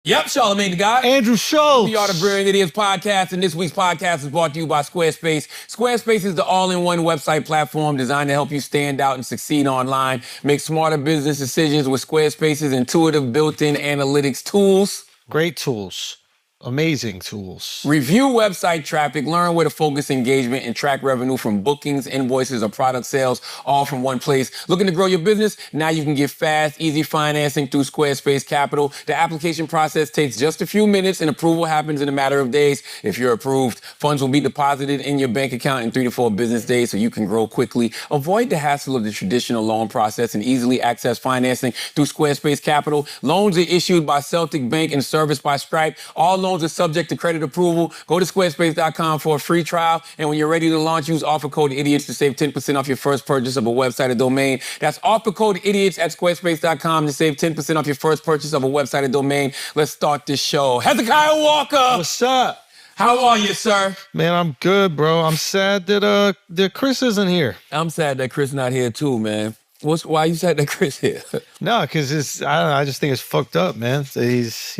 Yep, Charlamagne the God. Andrew Schultz. We are the Brilliant Idiots podcast, and this week's podcast is brought to you by Squarespace. Squarespace is the all-in-one website platform designed to help you stand out and succeed online. Make smarter business decisions with Squarespace's intuitive built-in analytics tools. Great tools. Amazing tools. Review website traffic, learn where to focus engagement, and track revenue from bookings, invoices, or product sales, all from one place. Looking to grow your business? Now you can get fast, easy financing through Squarespace Capital. The application process takes just a few minutes, and approval happens in a matter of days. If you're approved, funds will be deposited in your bank account in 3 to 4 business days so you can grow quickly. Avoid the hassle of the traditional loan process and easily access financing through Squarespace Capital. Loans are issued by Celtic Bank and serviced by Stripe. All loans are subject to credit approval. Go to squarespace.com for a free trial. And when you're ready to launch, use offer code IDIOTS to save 10% off your first purchase of a website or domain. That's offer code IDIOTS at squarespace.com to save 10% off your first purchase of a website or domain. Let's start this show. Hezekiah Walker. What's up? How are you, sir? Man, I'm good, bro. I'm sad that Chris isn't here. I'm sad that Chris not here too, man. Why you sad that Chris here? No, because I don't know. I just think it's fucked up, man. So he's,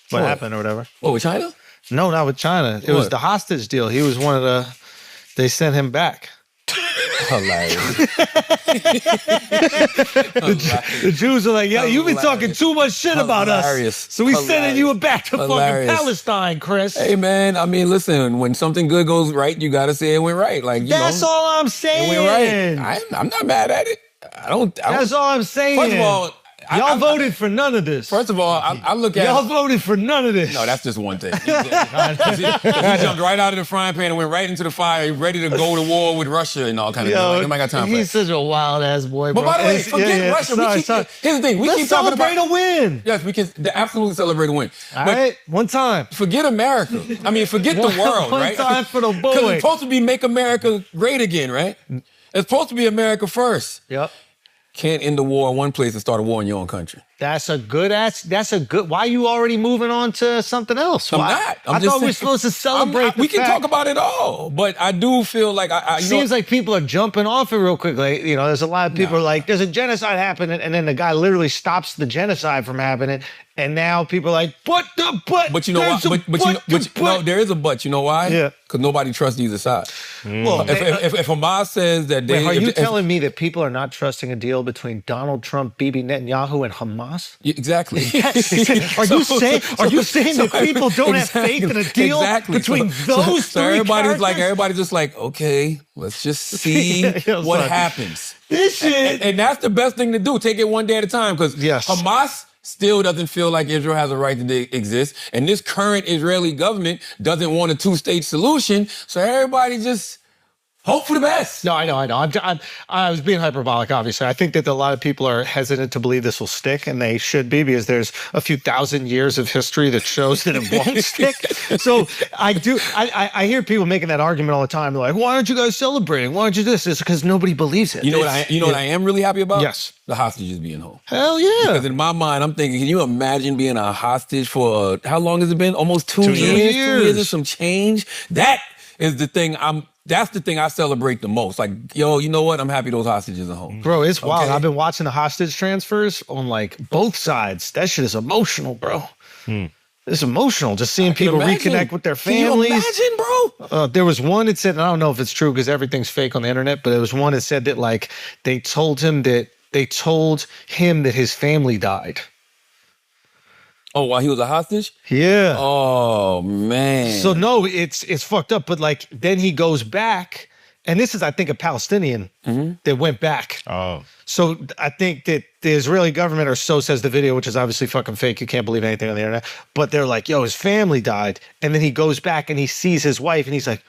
what happened or whatever. Oh, with China? No, not with China. It was the hostage deal. He was one of they sent him back. Hilarious. The Jews are like, yeah, you've been talking too much shit about us. So we sending you back to fucking Palestine, Chris. Hey, man, I mean, listen, when something good goes right, you got to say it went right. Like, That's all I'm saying. It went right. I'm not mad at it. That's all I'm saying. First of all, y'all voted for none of this. First of all, I look at... Y'all voted for none of this. No, that's just one thing. He jumped right out of the frying pan and went right into the fire, ready to go to war with Russia and all kind of stuff. Nobody got time for that. He's such a wild-ass boy, bro. But by the way, forget Russia. Here's the thing. We keep talking about... Let's celebrate a win. Yes, we can absolutely celebrate a win. All right, one time. Forget America. I mean, forget the world, right? One time for the boy. Because it's supposed to be make America great again, right? It's supposed to be America first. Yep. Can't end the war in one place and start a war in your own country. That's a good. Why are you already moving on to something else? I'm not. I thought we were supposed to celebrate. We can talk about it all, but I do feel like seems like people are jumping off it real quick. Like, there's a lot of people are like, there's a genocide happening, and then the guy literally stops the genocide from happening, and now people are like, but you know why? There is a but. You know why? Yeah. Because nobody trusts either side. Well, if Hamas says that they... Are you telling me that people are not trusting a deal between Donald Trump, Bibi Netanyahu, and Hamas? Exactly. Yes. Are you saying that people don't have faith in a deal between those three everybody's just like, okay, let's just see what happens. This shit. And that's the best thing to do. Take it one day at a time, because Hamas still doesn't feel like Israel has a right to exist. And this current Israeli government doesn't want a two-state solution. So everybody just hope for the best. No, I know. I was being hyperbolic, obviously. I think that a lot of people are hesitant to believe this will stick, and they should be, because there's a few thousand years of history that shows that it won't stick. So I hear people making that argument all the time. They're like, why aren't you guys celebrating? Why aren't you this? It's because nobody believes it. You know what I am really happy about? Yes. The hostages being home. Hell yeah. Because in my mind, I'm thinking, can you imagine being a hostage for, how long has it been? Almost 2 years. 2 years and some change. That is the thing that's the thing I celebrate the most. Like, yo, you know what? I'm happy those hostages are home. Bro, it's wild. I've been watching the hostage transfers on both sides. That shit is emotional, bro. It's emotional just seeing people reconnect with their families. Can you imagine, bro? There was one that said, and I don't know if it's true because everything's fake on the internet, but there was one that said that they told him that his family died. Oh, while he was a hostage? Yeah. Oh, man. So, no, it's fucked up. But, then he goes back. And this is, I think, a Palestinian that went back. Oh. So, I think that the Israeli government, or so says the video, which is obviously fucking fake. You can't believe anything on the internet. But they're like, yo, his family died. And then he goes back and he sees his wife. And he's like,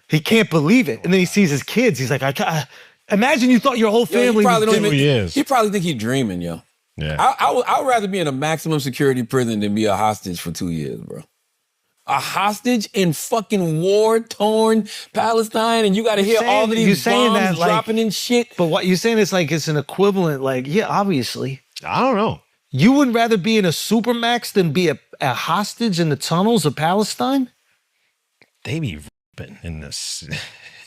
he can't believe it. And then he sees his kids. He's like, imagine you thought your whole family He probably think he's dreaming, yo. Yeah. I would rather be in a maximum security prison than be a hostage for 2 years, bro. A hostage in fucking war-torn Palestine, and you got to hear all of these bombs dropping in shit. But what you're saying is it's an equivalent, yeah, obviously. I don't know. You would rather be in a supermax than be a hostage in the tunnels of Palestine? They be in this.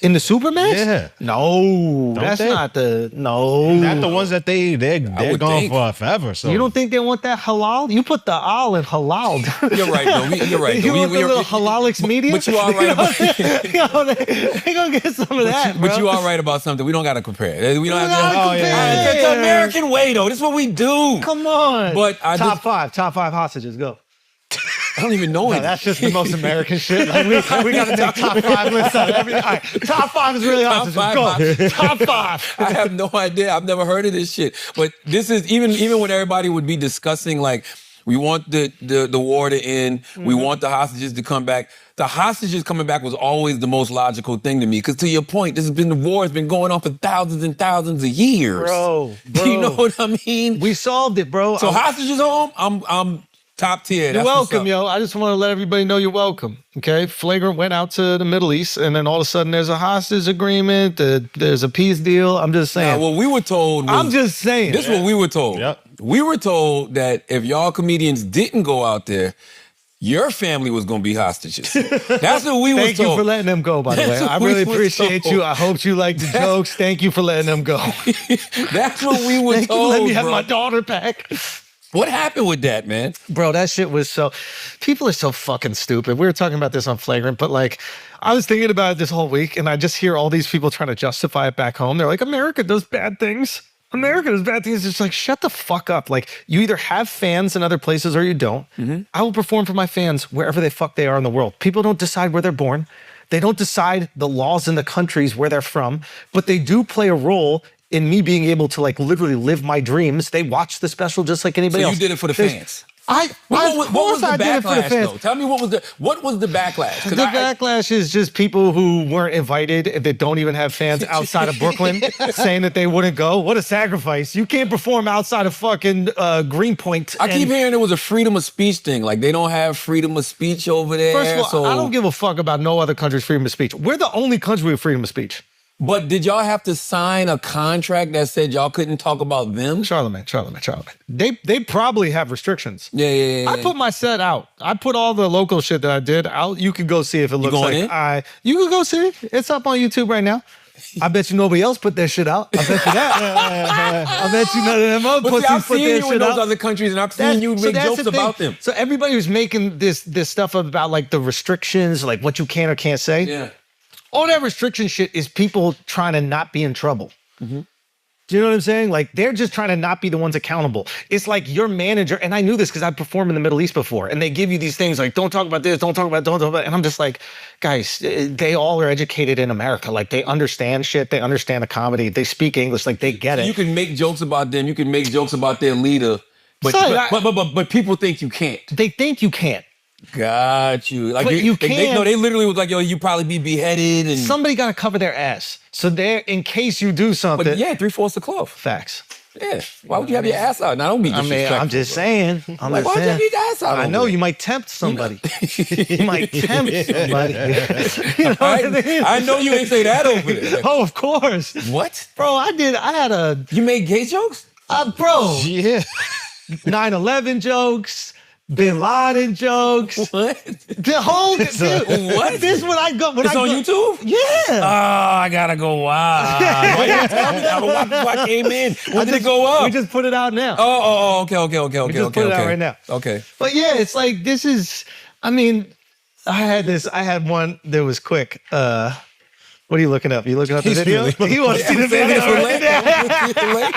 In the Supermax? Yeah. No, Don't that's they? not the no. Not the ones that they're would gone think. for forever. So You don't think they want that halal? You put the al in halal. You're right, though. You're right, You though. want the little halalix media? But you are right about They gonna get some of that, bro. But you are right about something. We don't got to compare. We don't have gotta to. compare. It's the American way, though. This is what we do. Come on. But I top five hostages. Go. I don't even know No, it. that's just the most American shit. Like we got to make top 5 lists out of everything. All right, top 5 is really Top hostages. Go. five. Top 5. I have no idea. I've never heard of this shit. But this is even when everybody would be discussing like we want the war to end, we want the hostages to come back. The hostages coming back was always the most logical thing to me. Because to your point, the war has been going on for thousands and thousands of years. Bro. You know what I mean? We solved it, bro. So hostages home, I'm top tier. You're That's what's welcome, up. yo. I just want to let everybody know you're welcome. Okay, Flagrant went out to the Middle East, and then all of a sudden there's a hostage agreement. There's a peace deal. I'm just saying. Now, what we were told was, I'm just saying. This is what we were told. Yep. We were told that if y'all comedians didn't go out there, your family was going to be hostages. That's what we were told. Thank you for letting them go, by the way. That's what I we really were appreciate told. you. I hope you like the jokes. Thank you for letting them go. That's what we were Thank you for told, letting me have bro. my daughter back. What happened with that, man? Bro, that shit was so... People are so fucking stupid. We were talking about this on Flagrant, but like, I was thinking about it this whole week, and I just hear all these people trying to justify it back home. They're like, America does bad things. America does bad things. It's like, shut the fuck up. Like, you either have fans in other places or you don't. I will perform for my fans wherever the fuck they are in the world. People don't decide where they're born. They don't decide the laws in the countries where they're from, but they do play a role in me being able to like literally live my dreams. They watch the special just like anybody So else. you did it for the There's- fans. What was the backlash, though? Tell me what was the backlash? 'Cause The backlash is just people who weren't invited that don't even have fans outside of Brooklyn saying that they wouldn't go. What a sacrifice. You can't perform outside of fucking Greenpoint. I keep hearing it was a freedom of speech thing. Like they don't have freedom of speech over there. First of all, so... I don't give a fuck about no other country's freedom of speech. We're the only country with freedom of speech. But did y'all have to sign a contract that said y'all couldn't talk about them? Charlemagne. They probably have restrictions. Yeah. I put my set out. I put all the local shit that I did out. You can go see if it looks going like in? You can go see it. It's up on YouTube right now. I bet you nobody else put their shit out. I bet you that. I bet you none of them other But see, pussies I've put seen their you in shit those out. other countries, and I've seen you make that's jokes the thing. about them. So everybody who's making this stuff about like the restrictions, like what you can or can't say. Yeah. All that restriction shit is people trying to not be in trouble. Do you know what I'm saying? Like, they're just trying to not be the ones accountable. It's like your manager, and I knew this because I performed in the Middle East before, and they give you these things like, don't talk about this, don't talk about, and I'm just like, guys, they all are educated in America. Like, they understand shit, they understand the comedy, they speak English, like, they get it. You can make jokes about them. You can make jokes about their leader. But Son, but people think you can't. They think you can't. Got you. Like But you they can't. they literally was like, yo, you probably be beheaded and Somebody got to cover their ass. So they're, in case you do something. But yeah, 3/4 the cloth. Facts. Yeah. Why would you have your ass out? Now don't be I disrespectful. mean, I'm just saying. I'm Like, just why'd you have saying. your ass out? I over know there? you might tempt somebody. You might tempt somebody. You know what I mean? I know you ain't say that over there. Oh, of course. What? Bro, I had a, You made gay jokes? bro, Yeah. 9/11 jokes, Bin Laden jokes. What? The whole, dude, What? This is when I go. When It's I on go, YouTube? Yeah. Oh, I gotta go watch. Why you didn't tell me that? Watch before I came in. When did it go up? We just put it out now. Okay. just put it out right now. Okay. But yeah, it's like, this is, I mean, I had one that was quick. What are you looking up? You looking up the video? He wants to see the video. I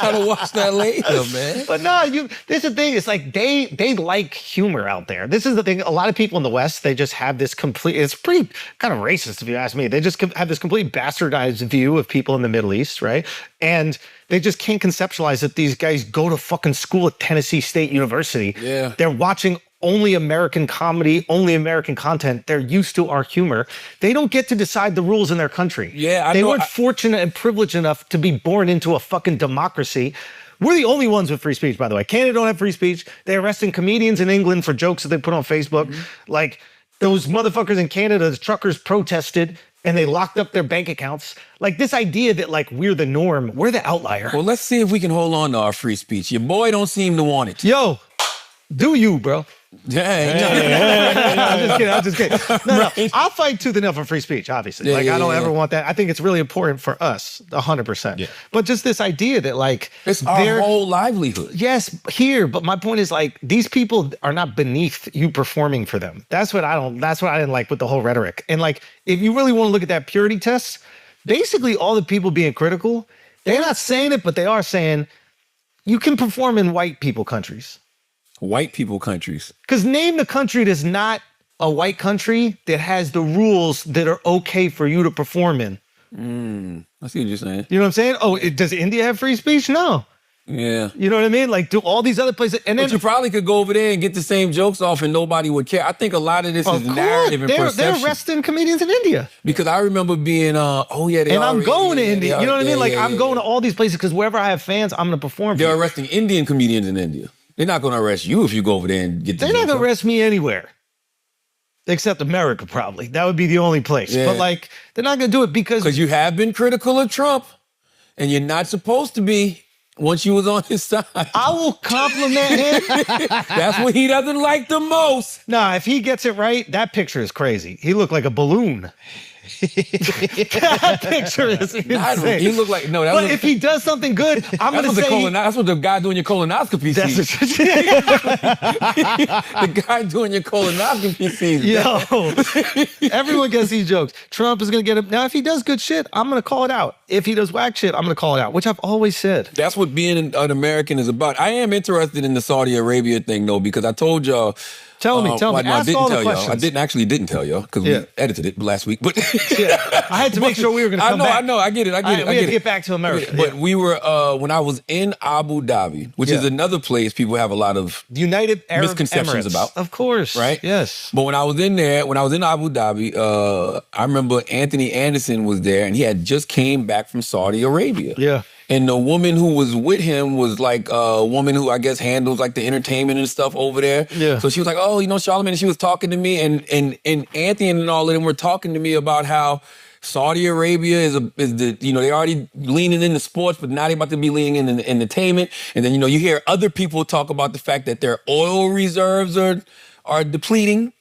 gotta watch that later, man. But no, this is the thing. It's like they like humor out there. This is the thing. A lot of people in the West, they just have this complete, it's pretty kind of racist if you ask me. They just have this complete bastardized view of people in the Middle East, right? And they just can't conceptualize that these guys go to fucking school at Tennessee State University. Yeah. They're watching only American comedy, only American content. They're used to our humor. They don't get to decide the rules in their country. Yeah, They weren't fortunate and privileged enough to be born into a fucking democracy. We're the only ones with free speech, by the way. Canada don't have free speech. They're arresting comedians in England for jokes that they put on Facebook. Like, those motherfuckers in Canada, the truckers protested and they locked up their bank accounts. Like, this idea that, like, we're the norm, we're the outlier. Well, let's see if we can hold on to our free speech. Your boy don't seem to want it. Yo, do you, bro? I'm just kidding. No, I'll fight tooth and nail for free speech, obviously. I don't ever want that. I think it's really important for us, 100%. Yeah. But just this idea that like it's our whole livelihood. Yes, here. But my point is like these people are not beneath you performing for them. That's what I didn't like with the whole rhetoric. And like if you really want to look at that purity test, basically all the people being critical, they're not saying it, but they are saying you can perform in white people countries. White people countries. Because name the country that's not a white country that has the rules that are okay for you to perform in. I see what you're saying. You know what I'm saying? Oh, does India have free speech? No. Yeah. You know what I mean? Like, do all these other places. And then you probably could go over there and get the same jokes off and nobody would care. I think a lot of this is narrative and perception. They're arresting comedians in India. Because I remember being, I'm going to India. You know what I mean? Like, I'm going to all these places because wherever I have fans, I'm going to perform. They're arresting Indian comedians in India. They're not going to arrest you if you go over there and get the They're not going to arrest me anywhere. Except America, probably. That would be the only place. Yeah. But, like, they're not going to do it because... Because you have been critical of Trump, and you're not supposed to be once you was on his side. I will compliment him. That's what he doesn't like the most. Nah, if he gets it right, that picture is crazy. He looked like a balloon. That picture is insane. You look like But if he does something good, I'm going to say that's what the guy doing your colonoscopy sees. The guy doing your colonoscopy sees. Yo, everyone gets these jokes. Trump is going to get him. Now, if he does good shit, I'm going to call it out. If he does whack shit, I'm going to call it out, which I've always said. That's what being an American is about. I am interested in the Saudi Arabia thing, though, because I told y'all. Tell me. No, Ask all the questions. I didn't tell y'all because we edited it last week. But I had to make sure we were going to come back. I know. I get it. We had to get back to America. But we were when I was in Abu Dhabi, which is another place people have a lot of United Arab misconceptions Emirates. about. Of course, right? Yes. But when I was in Abu Dhabi, I remember Anthony Anderson was there, and he had just came back from Saudi Arabia. Yeah. And the woman who was with him was like a woman who I guess handles like the entertainment and stuff over there. Yeah. So she was like, oh, Charlamagne, and she was talking to me, and Anthony and all of them were talking to me about how Saudi Arabia is they're already leaning into sports, but now they're about to be leaning into entertainment. And then, you hear other people talk about the fact that their oil reserves are depleting.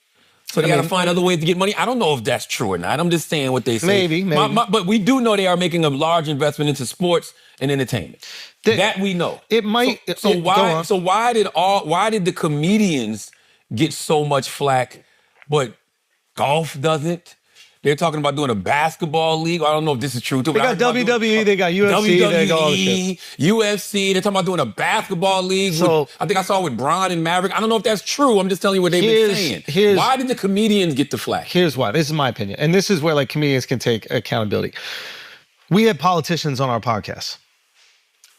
So they got to find other ways to get money. I don't know if that's true or not. I'm just saying what they say. Maybe. But we do know they are making a large investment into sports and entertainment. That we know. It might. Why did the comedians get so much flack, but golf doesn't? They're talking about doing a basketball league. I don't know if this is true too. They got WWE, they got UFC, they got all the shit. UFC. They're talking about doing a basketball league. So, I think I saw with Braun and Maverick. I don't know if that's true. I'm just telling you what they've been saying. Why did the comedians get the flack? Here's why. This is my opinion. And this is where like comedians can take accountability. We had politicians on our podcast.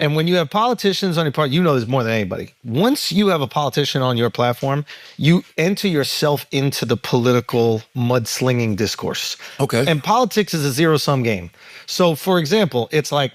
And when you have politicians on your part, you know this more than anybody. Once you have a politician on your platform, you enter yourself into the political mudslinging discourse. Okay. And politics is a zero-sum game. So, for example, it's like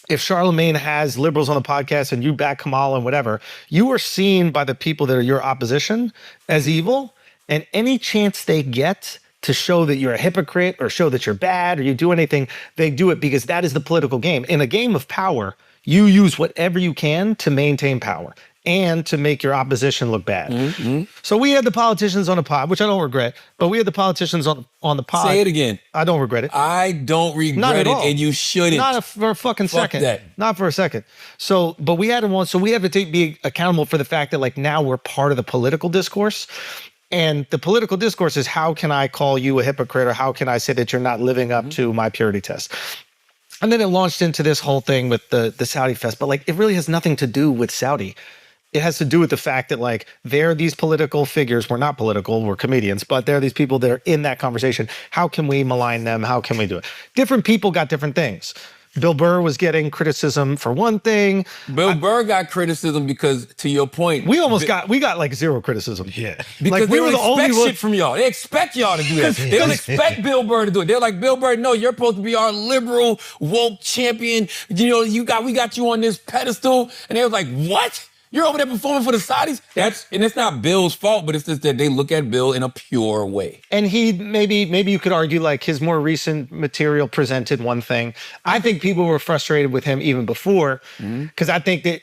if Charlamagne has liberals on the podcast and you back Kamala and whatever, you are seen by the people that are your opposition as evil. And any chance they get to show that you're a hypocrite or show that you're bad or you do anything, they do it because that is the political game. In a game of power, you use whatever you can to maintain power and to make your opposition look bad. Mm-hmm. So we had the politicians on the pod, which I don't regret, but we had the politicians on the pod. Say it again. I don't regret it. I don't regret it, and you shouldn't. Not for a fucking second. That. Not for a second. So, but we had them on, so we have to be accountable for the fact that like now we're part of the political discourse. And the political discourse is how can I call you a hypocrite or how can I say that you're not living up to my purity test? And then it launched into this whole thing with the Saudi fest. But like, it really has nothing to do with Saudi. It has to do with the fact that like, there are these political figures. We're not political, we're comedians, but there are these people that are in that conversation. How can we malign them? How can we do it? Different people got different things. Bill Burr was getting criticism for one thing. Bill Burr got criticism because, to your point, we got like zero criticism. Yeah, because like, we were the only shit from y'all. They expect y'all to do that. They don't expect Bill Burr to do it. They're like, Bill Burr, no, you're supposed to be our liberal woke champion. We got you on this pedestal, and they was like, what? You're over there performing for the Saudis? And it's not Bill's fault, but it's just that they look at Bill in a pure way. And he, maybe you could argue like his more recent material presented one thing. I think people were frustrated with him even before, because I think that,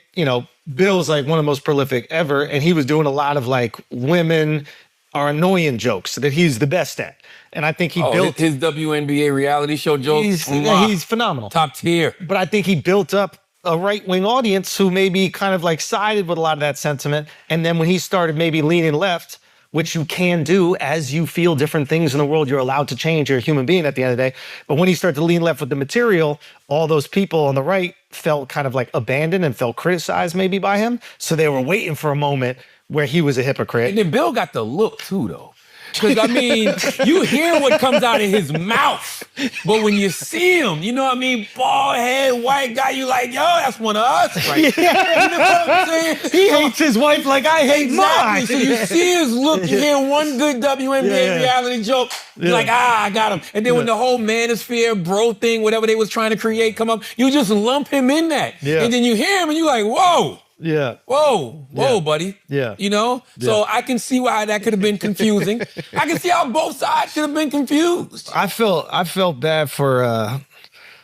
Bill's like one of the most prolific ever, and he was doing a lot of like women are annoying jokes that he's the best at. And I think he built his WNBA reality show jokes. He's phenomenal. Top tier. But I think he built up a right-wing audience who maybe kind of like sided with a lot of that sentiment. And then when he started maybe leaning left, which you can do as you feel different things in the world, you're allowed to change. You're a human being at the end of the day. But when he started to lean left with the material, all those people on the right felt kind of like abandoned and felt criticized maybe by him. So they were waiting for a moment where he was a hypocrite. And then Bill got the look too, though. Because, I mean, you hear what comes out of his mouth, but when you see him, you know what I mean? Bald head, white guy, you like, yo, that's one of us, right? You know what I'm saying? He hates his wife like I hate mine. So you see his look, you hear one good WNBA reality joke, you're like, I got him. And then when the whole manosphere, bro thing, whatever they was trying to create come up, you just lump him in that. And then you hear him and you're like, whoa. Yeah. Whoa, buddy. Yeah. You know? So I can see why that could have been confusing. I can see how both sides could have been confused. I felt bad for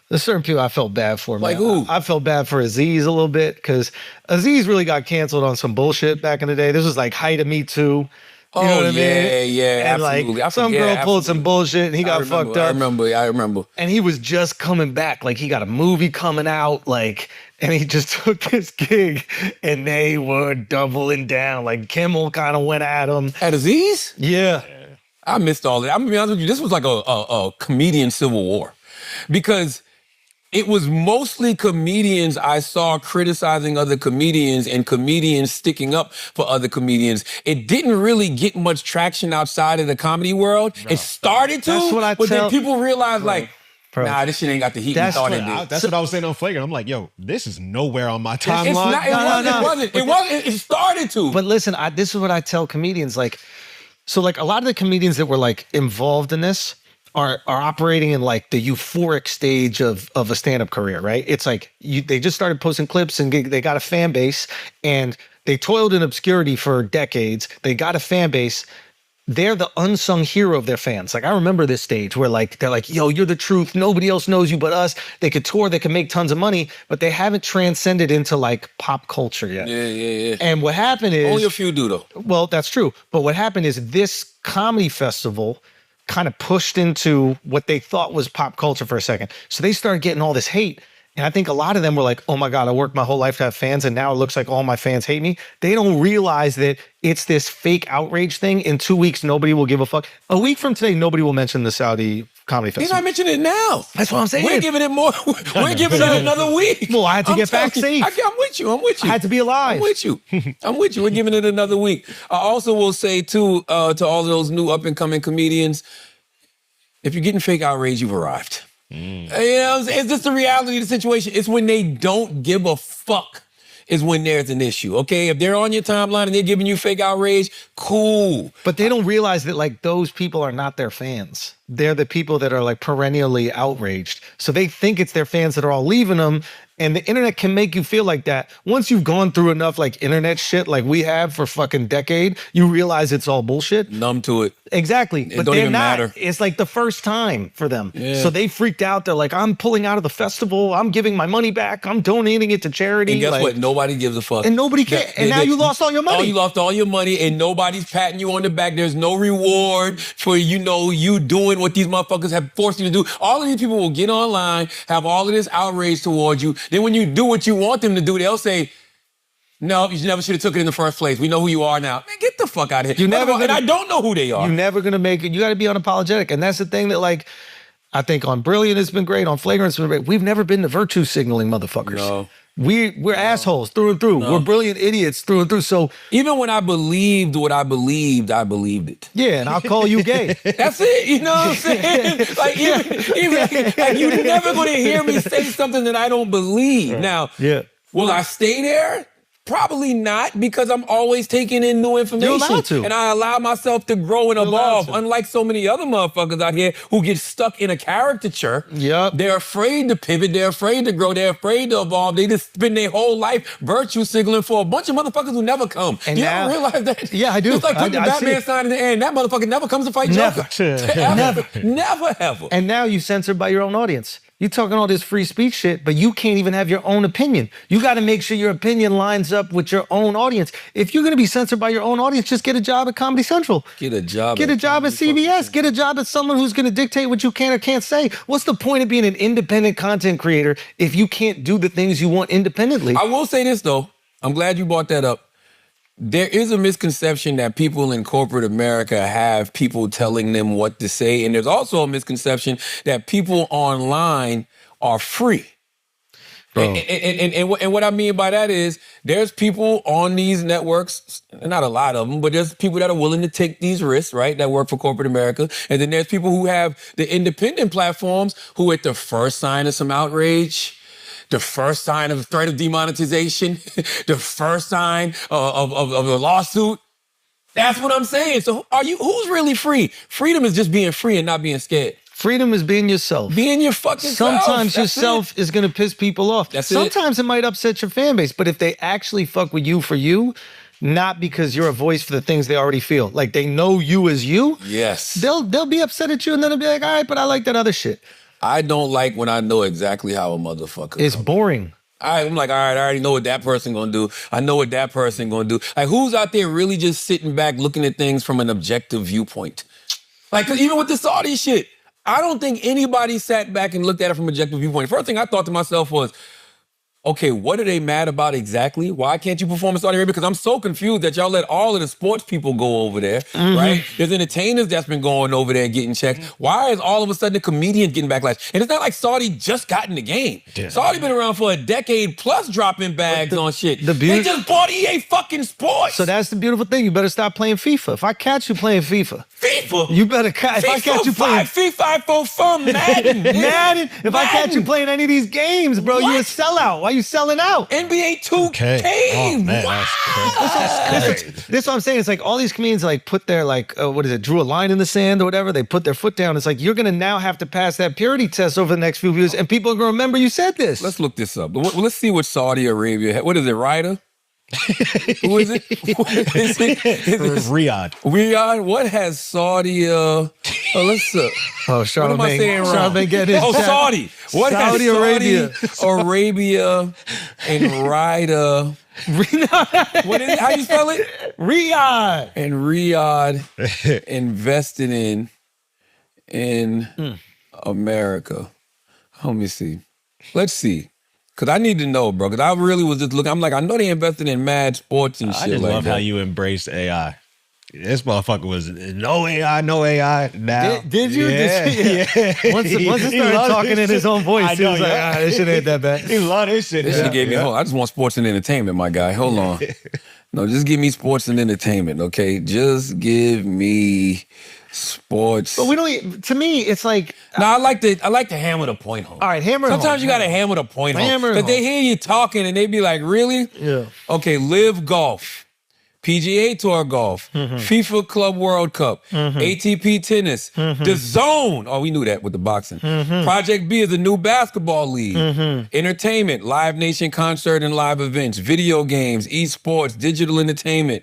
there's certain people I felt bad for. Like man. who? I felt bad for Aziz a little bit because Aziz really got canceled on some bullshit back in the day. This was like height of Me Too. You know what I mean? Yeah, and absolutely. Like some girl pulled some bullshit and he got fucked up. I remember. And he was just coming back. Like he got a movie coming out, and he just took this gig and they were doubling down. Like Kimmel kind of went at him. At Aziz? Yeah. I missed all that. I'm gonna be honest with you, this was like a comedian civil war. Because it was mostly comedians I saw criticizing other comedians and comedians sticking up for other comedians. It didn't really get much traction outside of the comedy world. No. It started to, That's what I but then people realized nah, this shit ain't got the heat we thought it did. That's what I was saying on Flagrant. I'm like, yo, this is nowhere on my timeline. It wasn't. It started to. But listen, this is what I tell comedians. A lot of the comedians that were like involved in this are operating in like the euphoric stage of a stand-up career, right? It's like they just started posting clips and they got a fan base and they toiled in obscurity for decades. They got a fan base. They're the unsung hero of their fans. Like I remember this stage where they're like, yo, you're the truth. Nobody else knows you but us. They could tour, they could make tons of money, but they haven't transcended into like pop culture yet. Yeah. And what happened is only a few do though. Well, that's true. But what happened is this comedy festival kind of pushed into what they thought was pop culture for a second. So they started getting all this hate. And I think a lot of them were like, oh my God, I worked my whole life to have fans and now it looks like all my fans hate me. They don't realize that it's this fake outrage thing. In 2 weeks, nobody will give a fuck. A week from today, nobody will mention the Saudi Comedy Festival. He's not mentioning it now. That's what I'm saying. We're giving it more. We're giving it another week. Well, I had to get back safe. I'm with you. I had to be alive. I'm with you. We're giving it another week. I also will say too, to all those new up and coming comedians, if you're getting fake outrage, you've arrived. You know, it's just the reality of the situation. It's when they don't give a fuck is when there's an issue, okay? If they're on your timeline and they're giving you fake outrage, cool. But they don't realize that, like, those people are not their fans. They're the people that are, like, perennially outraged. So they think it's their fans that are all leaving them, and the internet can make you feel like that. Once you've gone through enough, like, internet shit like we have for fucking decade, you realize it's all bullshit. Numb to it. Exactly. It but don't they're even not. matter. It's like the first time for them. Yeah. So they freaked out. They're like, I'm pulling out of the festival. I'm giving my money back. I'm donating it to charity. And guess like, what? Nobody gives a fuck. And nobody cares. And now you lost all your money. Oh, you lost all your money and nobody's patting you on the back. There's no reward for, you doing what these motherfuckers have forced you to do. All of these people will get online, have all of this outrage towards you. Then when you do what you want them to do, they'll say, no, you never should have took it in the first place. We know who you are now. Man, get the fuck out of here. And I don't know who they are. You're never going to make it. You got to be unapologetic. And that's the thing that, like, I think on Brilliant it's been great, on Flagrant it's been great. We've never been the virtue signaling motherfuckers. No. We're assholes through and through. No. We're brilliant idiots through and through. So even when I believed what I believed it. Yeah, and I'll call you gay. That's it. You know what I'm saying? Like, like you're never going to hear me say something that I don't believe. Right. Now, will I stay there? Probably not, because I'm always taking in new information. You're allowed to. And I allow myself to grow and evolve, unlike so many other motherfuckers out here who get stuck in a caricature. Yep. They're afraid to pivot. They're afraid to grow. They're afraid to evolve. They just spend their whole life virtue signaling for a bunch of motherfuckers who never come. And you ever realize that? Yeah, I do. It's like putting the Batman sign in the air, and that motherfucker never comes to fight Joker. Never. Never, ever. And now you're censored by your own audience. You're talking all this free speech shit, but you can't even have your own opinion. You got to make sure your opinion lines up with your own audience. If you're going to be censored by your own audience, just get a job at Comedy Central. Get a job. Get a job at CBS. Get a job at someone who's going to dictate what you can or can't say. What's the point of being an independent content creator if you can't do the things you want independently? I will say this, though. I'm glad you brought that up. There is a misconception that people in corporate America have people telling them what to say. And there's also a misconception that people online are free. Bro. And what I mean by that is there's people on these networks, not a lot of them, but there's people that are willing to take these risks, right, that work for corporate America. And then there's people who have the independent platforms who at the first sign of some outrage, the first sign of a threat of demonetization, the first sign of a lawsuit. That's what I'm saying. So who's really free? Freedom is just being free and not being scared. Freedom is being yourself. Being your fucking self. Sometimes yourself is going to piss people off. Sometimes it might upset your fan base, but if they actually fuck with you for you, not because you're a voice for the things they already feel, like they know you as you, yes, they'll be upset at you and then they'll be like, all right, but I like that other shit. I don't like when I know exactly how a motherfucker It's boring. I'm like, all right, I already know what that person gonna do. I know what that person gonna do. Like, who's out there really just sitting back looking at things from an objective viewpoint? Like, 'cause even with the Saudi shit, I don't think anybody sat back and looked at it from an objective viewpoint. First thing I thought to myself was, okay, what are they mad about exactly? Why can't you perform in Saudi Arabia? Because I'm so confused that y'all let all of the sports people go over there, right? There's entertainers that's been going over there getting checked. Why is all of a sudden the comedians getting backlash? And it's not like Saudi just got in the game. Yeah. Saudi been around for a decade plus dropping bags on shit. They just bought EA fucking Sports. So that's the beautiful thing. You better stop playing FIFA. If I catch you playing FIFA, you better if I catch you playing FIFA for fun, Madden. Madden. If I catch you playing any of these games, bro, you a sellout. Why you selling out? NBA 2K. Oh, man, wow. That's what I'm saying. It's like all these comedians like put their drew a line in the sand or whatever. They put their foot down. It's like you're gonna now have to pass that purity test over the next few years, and people are gonna remember you said this. Let's look this up. Let's see what Saudi Arabia. What is it, Ryder? Who is it? Is it Riyadh. Riyadh. What has Saudi? Let's. Charlamagne. What am I saying wrong? Charlamagne getting his chat. Saudi. What Saudi has Arabia. Arabia and Ryder? What is it? How you spell it? Riyadh. And Riyadh invested in America. Let me see. Let's see. Because I need to know, bro. Because I really was just looking. I'm like, I know they invested in mad sports and shit. I just like love that. how you embraced AI. This motherfucker was no AI, no AI. Now, did you? Yeah. Once it started talking in his own voice, he was like, this shit ain't that bad. He loved this shit. This shit gave me hold. I just want sports and entertainment, my guy. Hold on. No, just give me sports and entertainment, okay? Just give me sports. But we don't. To me, it's like. No, I like to hammer the point home. All right, hammer it home. Sometimes you got to hammer the point home. Because they hear you talking and they be like, really? Yeah. Okay, Live Golf. PGA Tour Golf, FIFA Club World Cup, ATP Tennis, The Zone. Oh, we knew that with the boxing. Project B is a new basketball league. Entertainment, Live Nation concert and live events, video games, esports, digital entertainment.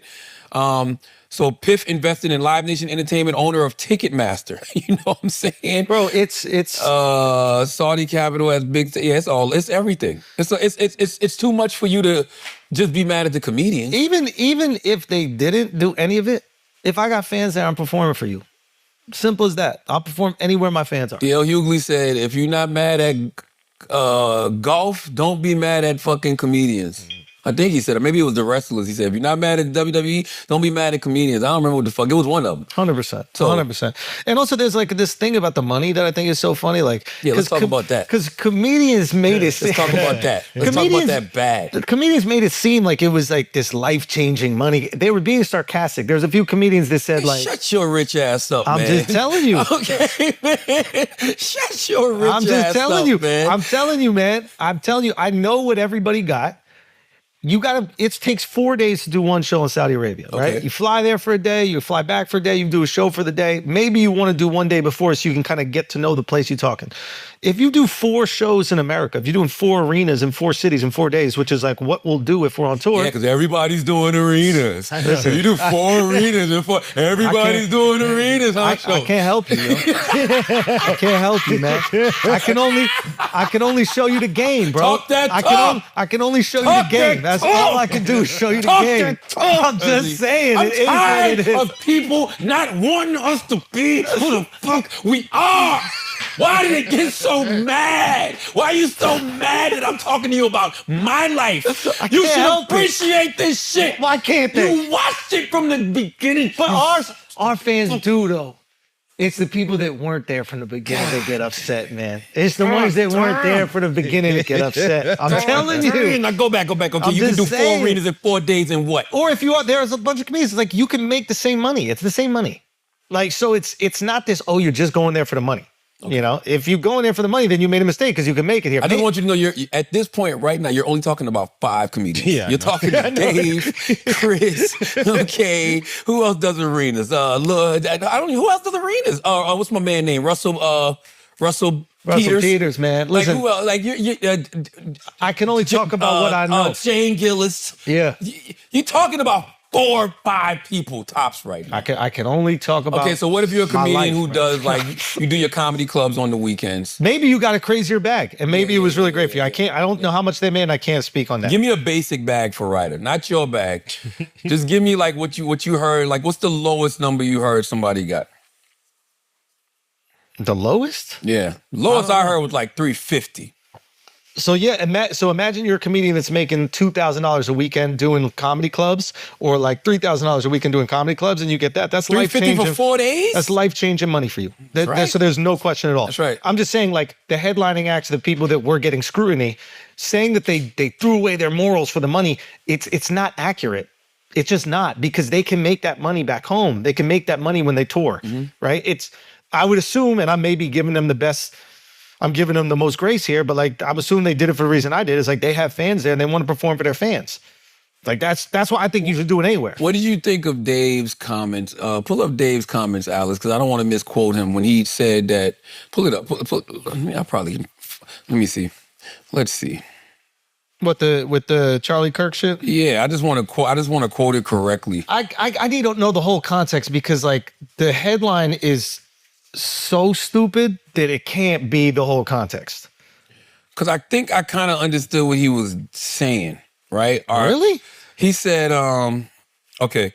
So Piff invested in Live Nation Entertainment, owner of Ticketmaster. You know what I'm saying, bro? It's Saudi capital has big. It's everything. It's too much for you to just be mad at the comedians. Even if they didn't do any of it, if I got fans there, I'm performing for you. Simple as that. I'll perform anywhere my fans are. D.L. Hughley said, if you're not mad at golf, don't be mad at fucking comedians. I think he said it. Maybe it was the wrestlers. He said, if you're not mad at WWE, don't be mad at comedians. I don't remember what the fuck. It was one of them. 100%. 100%. And also there's like this thing about the money that I think is so funny. Like, yeah, let's talk about that. Because comedians made it. Let's talk about that. Let's talk about that bag. The comedians made it seem like it was like this life-changing money. They were being sarcastic. There's a few comedians that said like, shut your rich ass up, man. I'm just telling you. Okay, man. Shut your rich ass up, I'm just telling you, man. I'm telling you, man. I'm telling you, I know what everybody got. it takes 4 days to do one show in Saudi Arabia, right? Okay. You fly there for a day, you fly back for a day, you do a show for the day. Maybe you want to do one day before so you can kind of get to know the place you're talking. If you do 4 shows in America, if you're doing 4 arenas in 4 cities in 4 days, which is like what we'll do if we're on tour. Yeah, because everybody's doing arenas. Listen, you do 4 arenas and 4. Everybody's doing arenas. Huh? I can't help you, yo. I can't help you, man. I can only show you the game, bro. Talk that talk. I can only show you Talk the game. that That's talk. all I can do is show you the Talk game. that talk, I'm just saying. I'm it is what tired it is. of people not wanting us to be who the fuck we are. Why did it get so mad? Why are you so mad that I'm talking to you about my life? You can't should help it. appreciate this shit. Why can't they? You watched it from the beginning. But our fans do, though. It's the people that weren't there from the beginning that get upset, man. It's the ones that weren't there from the beginning that get upset. I'm telling you. Now go back. Okay, I'm you can just do saying. 4 arenas in 4 days and what? Or if you are, there's a bunch of comedians, like you can make the same money. It's the same money. Like, so it's not this, oh, you're just going there for the money. Okay. You know, if you go in there for the money, then you made a mistake because you can make it here. I just want you to know you're at this point right now, you're only talking about 5 comedians. Yeah, you're talking to Dave, Chris, okay. Who else does arenas? I don't know who else does arenas. What's my man name? Russell Peters, man. Listen, like who else? Like you I can only talk about what I know. Shane Gillis. Yeah. You're talking about 4 or 5 people tops right now. I can only talk about. Okay, so what if you're a comedian life, who man. does like you do your comedy clubs on the weekends? Maybe you got a crazier bag, and maybe it was really great for you. I don't know how much they made, and I can't speak on that. Give me a basic bag for writer, not your bag. Just give me like what you heard. Like, what's the lowest number you heard somebody got? The lowest? Yeah, lowest I heard was like 350. So yeah, so imagine you're a comedian that's making $2,000 a weekend doing comedy clubs, or like $3,000 a weekend doing comedy clubs, and you get that. That's life 350 changing for 4 days. That's life changing money for you. right. So there's no question at all. That's right. I'm just saying, like the headlining acts, the people that were getting scrutiny, saying that they threw away their morals for the money. It's not accurate. It's just not, because they can make that money back home. They can make that money when they tour, right? I would assume, and I may be giving them I'm giving them the most grace here, but like I'm assuming they did it for the reason I did. Is like they have fans there and they want to perform for their fans. Like that's what I think you should do it anywhere. What did you think of Dave's comments? Pull up Dave's comments, Alice, because I don't want to misquote him when he said that. Pull it up. Let me see. Let's see. With the Charlie Kirk shit? Yeah, I just want to quote it correctly. I need to know the whole context, because like the headline is so stupid that it can't be the whole context. Because I think I kind of understood what he was saying, right? Really? He said, okay.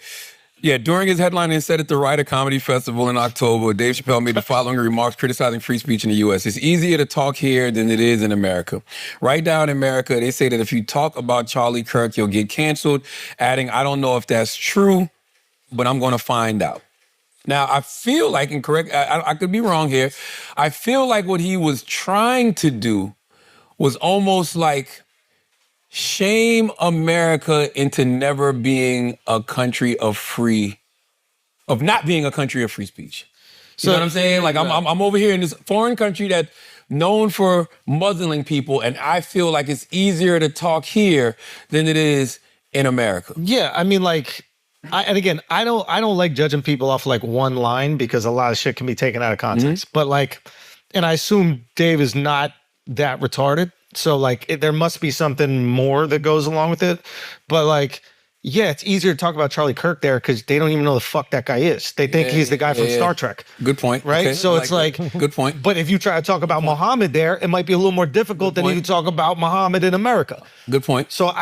Yeah, during his headlining set at the Writer Comedy Festival in October, Dave Chappelle made the following remarks criticizing free speech in the U.S. It's easier to talk here than it is in America. Right now in America, they say that if you talk about Charlie Kirk, you'll get canceled, adding, I don't know if that's true, but I'm going to find out. Now, I feel like, and correct, I could be wrong here, I feel like what he was trying to do was almost like shame America into never being a country of not being a country of free speech. You know what I'm saying? Like I'm over here in this foreign country that's known for muzzling people, and I feel like it's easier to talk here than it is in America. Yeah, I mean, like, I don't like judging people off like one line, because a lot of shit can be taken out of context. But like, and I assume Dave is not that retarded. So like, there must be something more that goes along with it. But like, yeah, it's easier to talk about Charlie Kirk there because they don't even know the fuck that guy is. They think he's the guy from Star Trek. Good point. Right? Okay. So it's like, good point. But if you try to talk about Muhammad there, it might be a little more difficult than if you talk about Muhammad in America. Good point. So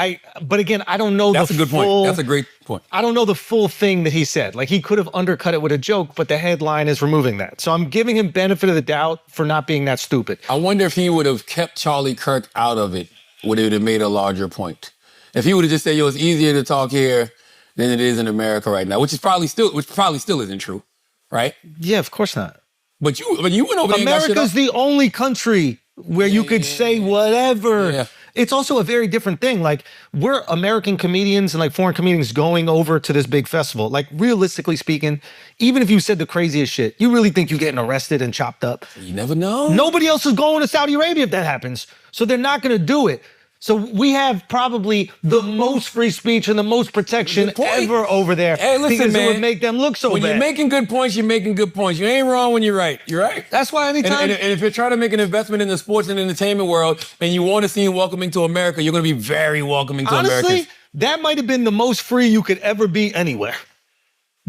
but again, I don't know That's a good point. That's a great point. I don't know the full thing that he said. Like, he could have undercut it with a joke, but the headline is removing that. So I'm giving him benefit of the doubt for not being that stupid. I wonder if he would have kept Charlie Kirk out of it, would it have made a larger point? If he would have just said, yo, it's easier to talk here than it is in America right now, which probably still isn't true, right? Yeah, of course not. But you went over there. America's the only country where you could say whatever. Yeah. It's also a very different thing. Like, we're American comedians and like foreign comedians going over to this big festival. Like, realistically speaking, even if you said the craziest shit, you really think you're getting arrested and chopped up? You never know. Nobody else is going to Saudi Arabia if that happens. So they're not going to do it. So we have probably the most free speech and the most protection ever over there. Hey, listen, because man, it would make them look so when bad. you're making good points, you're making good points. You ain't wrong when you're right. You're right. That's why anytime. And if you're trying to make an investment in the sports and entertainment world and you want to seem welcoming to America, you're going to be very welcoming to Honestly, Americans. that might have been the most free you could ever be anywhere.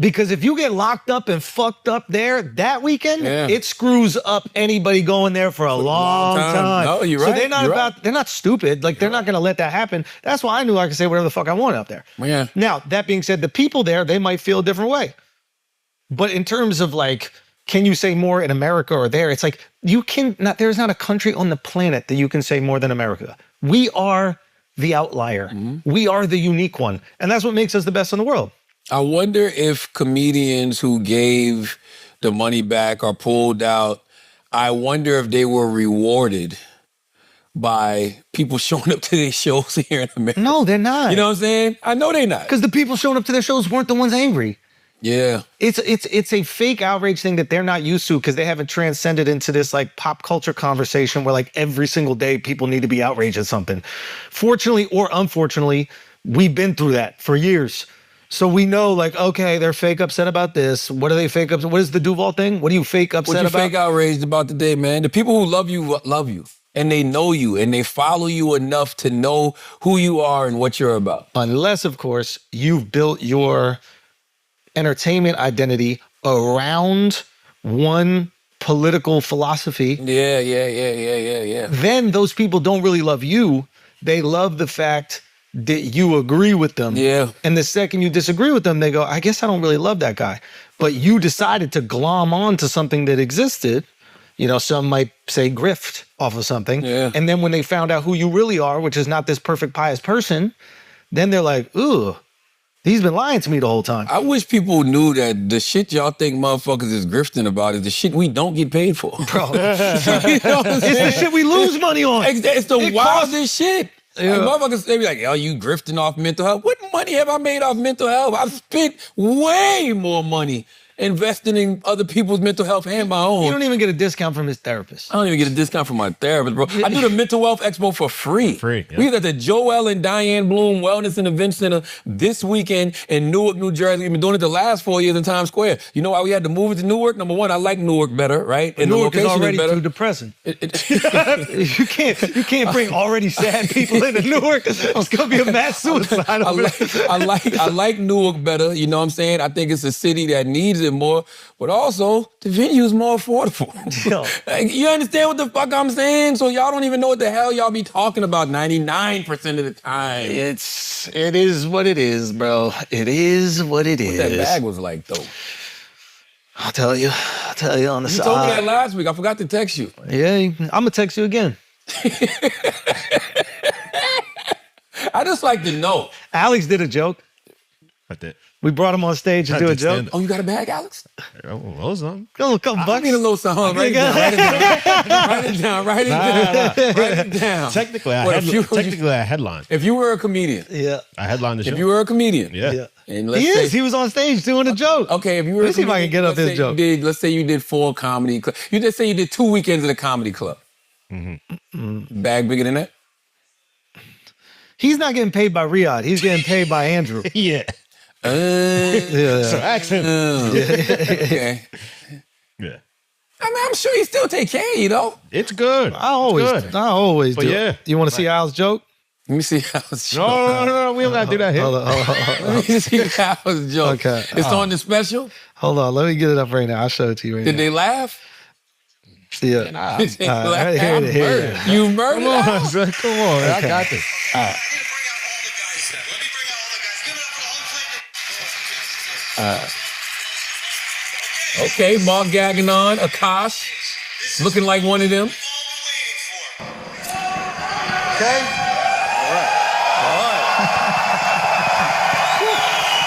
Because if you get locked up and fucked up there that weekend, it screws up anybody going there for a long time. No, you're so right. they're not stupid. Like, they're not going to let that happen. That's why I knew I could say whatever the fuck I want out there. Yeah. Now, that being said, the people there, they might feel a different way. But in terms of like, can you say more in America or there? It's like, there's not a country on the planet that you can say more than America. We are the outlier. Mm-hmm. We are the unique one. And that's what makes us the best in the world. I wonder if comedians who gave the money back or pulled out, I wonder if they were rewarded by people showing up to their shows here in America. No, they're not. You know what I'm saying? I know they're not. Because the people showing up to their shows weren't the ones angry. Yeah. It's a fake outrage thing that they're not used to because they haven't transcended into this like pop culture conversation where like every single day people need to be outraged at something. Fortunately or unfortunately, we've been through that for years. So we know, like, okay, they're fake upset about this. What are they fake upset? What is the Duval thing? What are you fake upset about? What you fake outraged about today, man? The people who love you, and they know you, and they follow you enough to know who you are and what you're about. Unless, of course, you've built your entertainment identity around one political philosophy. Yeah. Then those people don't really love you. They love the fact that you agree with them. Yeah. And the second you disagree with them, they go, I guess I don't really love that guy. But you decided to glom on to something that existed. You know, some might say grift off of something. Yeah. And then when they found out who you really are, which is not this perfect pious person, then they're like, ooh, he's been lying to me the whole time. I wish people knew that the shit y'all think motherfuckers is grifting about is the shit we don't get paid for. Bro, you know what I'm it's saying? the shit we lose money on. It's the wildest shit. Yeah. Like, motherfuckers, they be like, oh, you grifting off mental health. What money have I made off mental health? I've spent way more money investing in other people's mental health and my own. You don't even get a discount from his therapist. I don't even get a discount from my therapist, bro. I do the Mental Wealth Expo for free. Yeah. We was at the Joel and Diane Bloom Wellness and Event Center this weekend in Newark, New Jersey. We've been doing it the last 4 years in Times Square. You know why we had to move it to Newark? Number one, I like Newark better, right? And Newark the is location already better. too depressing. You can't bring already sad people into Newark. It's gonna be a mass suicide. I like Newark better. You know what I'm saying? I think it's a city that needs it more, but also the venue is more affordable. Like, you understand what the fuck I'm saying? So y'all don't even know what the hell y'all be talking about 99% of the time. It is what it is, bro. It is what it is. What that bag was like, though. I'll tell you on the You side. told me that last week. I forgot to text you. Yeah, I'm gonna text you again. I just like to know. Alex did a joke. What that? We brought him on stage to do a joke. Oh, you got a bag, Alex? Oh, what was that? Go a couple bucks. I need a little something. Write it down. Write it down. Technically, I headlined. If you were a comedian. Yeah. I headlined the show. If you were a comedian. Yeah. And He was on stage doing a joke. Okay, if you were Let's see if I can get up this joke. Let's say you did 4 comedy clubs. You just say you did 2 weekends at a comedy club. Mm-hmm. Bag bigger than that? He's not getting paid by Riyadh. He's getting paid by Andrew. Yeah. Yeah. So ask him. Okay. Yeah. I mean, I'm sure he still take care of you, though. It's good. I always But do. yeah. You want to see Al's joke? Let me see Al's joke. No. We don't got to do that here. Hold on. Let me see Al's joke. Okay. It's on the special? Hold on. Let me get it up right now. I'll show it to you right Did now. they laugh? Yeah. Did they laugh? Here it is. You murdered Come Al? on, son. Come on. I got this. Okay, Mark Gagnon, Akash, looking like one of them. Okay? All right.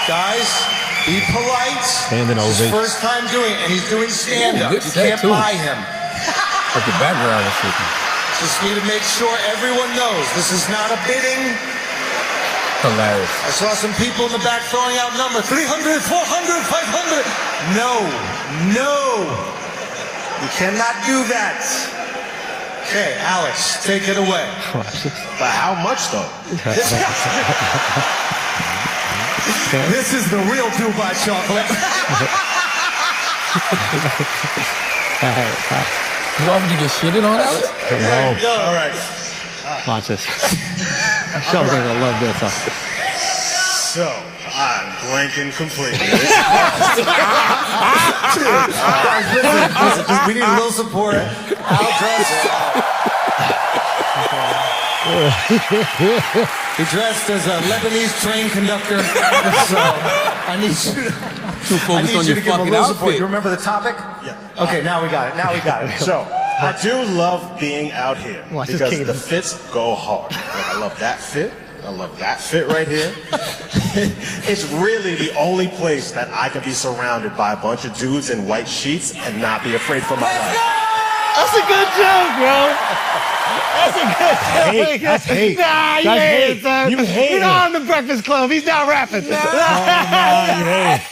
Guys, be polite. Standing It's his ovation. first time doing it, and he's doing stand-up. Good You set, can't too. buy him. Like the background was shaking. Just need to make sure everyone knows this is not a bidding. Hilarious. I saw some people in the back throwing out numbers. 300, 400, 500. No. You cannot do that. Okay, Alex, take it away. But how much though? This is the real Dubai chocolate. You already get shitted on, Alex? No. All right. Watch this. Sean's gonna love this. So I'm blanking completely. We need a little support. Al He dressed as a Lebanese train conductor. So I need you. Too focused on your fucking outfit. You remember the topic? Yeah. Okay, now we got it. So I do love being out here Watch this because cadence. the fits go hard. Like, I love that fit. I love that fit right here. It's really the only place that I can be surrounded by a bunch of dudes in white sheets and not be afraid for my life. That's a good joke, bro. That's a good joke. That's hate. Nah, you That's hate hate. it, sir. You hate You're it. not on the Breakfast Club. He's not rapping. You hate it.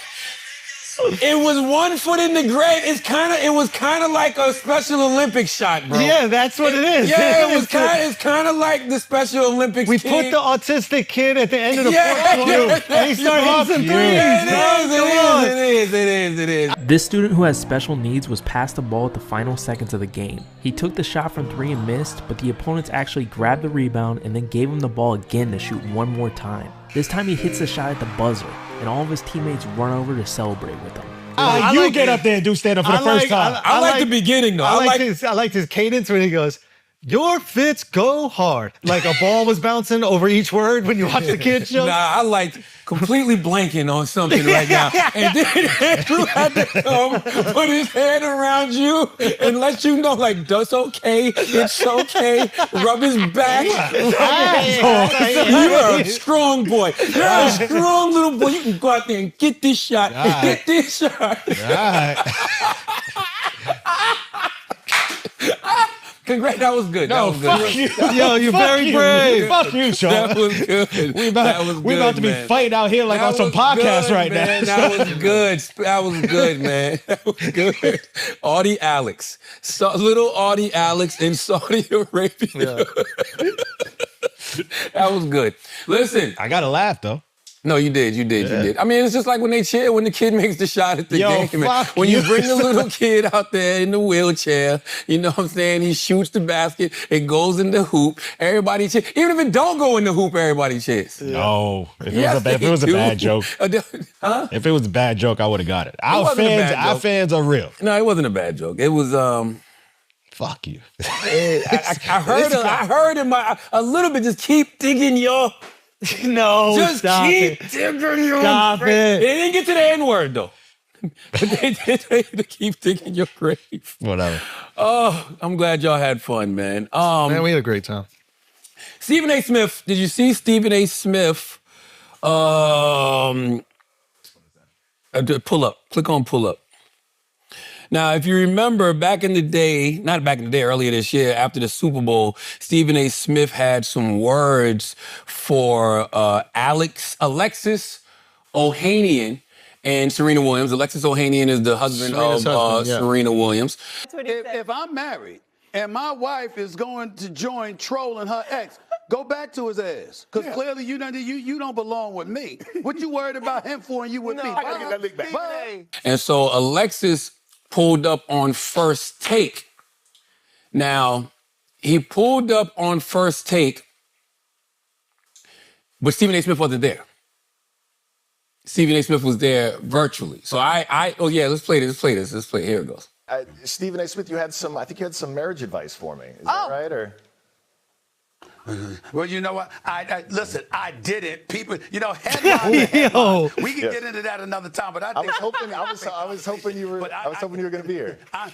It was 1 foot in the grave. It was kind of like a Special Olympics shot, bro. Yeah, that's what it is. Yeah, it's kind of like the Special Olympics. We kid. put the autistic kid at the end of the Yeah, fourth quarter, and he started hitting some threes. It is. This student who has special needs was passed the ball at the final seconds of the game. He took the shot from 3 and missed, but the opponents actually grabbed the rebound and then gave him the ball again to shoot one more time. This time he hits the shot at the buzzer, and all of his teammates run over to celebrate with him. You get up there and do stand up for the first time. I like the beginning, though. I liked his cadence when he goes, "Your fits go hard." Like a ball was bouncing over each word when you watch the kid show. Nah, I liked completely blanking on something right now. And then Andrew had to come, put his hand around you and let you know, like, that's okay. It's okay. Rub his back. You are a strong boy. You're a strong little boy. You can go out there and get this shot. Get this shot. All right. Congrats. That was good. That was good. Fuck you. Yo, you're Fuck very you. brave. Fuck you, Sean. That was good. We about to be fighting out here like on some podcast right now. That was good. That was good, man. That was good. Audie Alex. Little Audie Alex in Saudi Arabia. That was good. Listen. I gotta laugh though. No, you did. You did. I mean, it's just like when they cheer when the kid makes the shot at the game. Man. Fuck When you you. bring the little kid out there in the wheelchair, you know what I'm saying? He shoots the basket. It goes in the hoop. Everybody cheers. Even if it don't go in the hoop, everybody cheers. No, if Yes, it was a they bad do. joke. Huh? If it was a bad joke, I would have got it. wasn't a bad Our joke. fans are real. No, it wasn't a bad joke. It was Fuck you. I heard him a little bit. Just keep digging your. No, Just stop keep it. digging your. Stop grave. it. They didn't get to the N word though. But they did tell you to keep digging your grave. Whatever. Oh, I'm glad y'all had fun, man. Man, we had a great time. Stephen A. Smith. Did you see Stephen A. Smith? Pull up. Click on pull up. Now, if you remember back in the day, not back in the day, earlier this year, after the Super Bowl, Stephen A. Smith had some words for Alexis Ohanian and Serena Williams. Alexis Ohanian is the husband Serena's of husband, yeah. Serena Williams. If I'm married and my wife is going to join trolling her ex, go back to his ass. Because clearly you don't belong with me. What you worried about him for and you with me? I gotta get that lick back. Bye. And so Alexis pulled up on First Take. Now, he pulled up on First Take, but Stephen A. Smith wasn't there. Stephen A. Smith was there virtually. So let's play this. Here it goes. Stephen A. Smith, I think you had some marriage advice for me. Is that right? Or Well, you know what? Listen, I didn't. People, headline. We can get into that another time, but I was hoping you were going to be here. I'm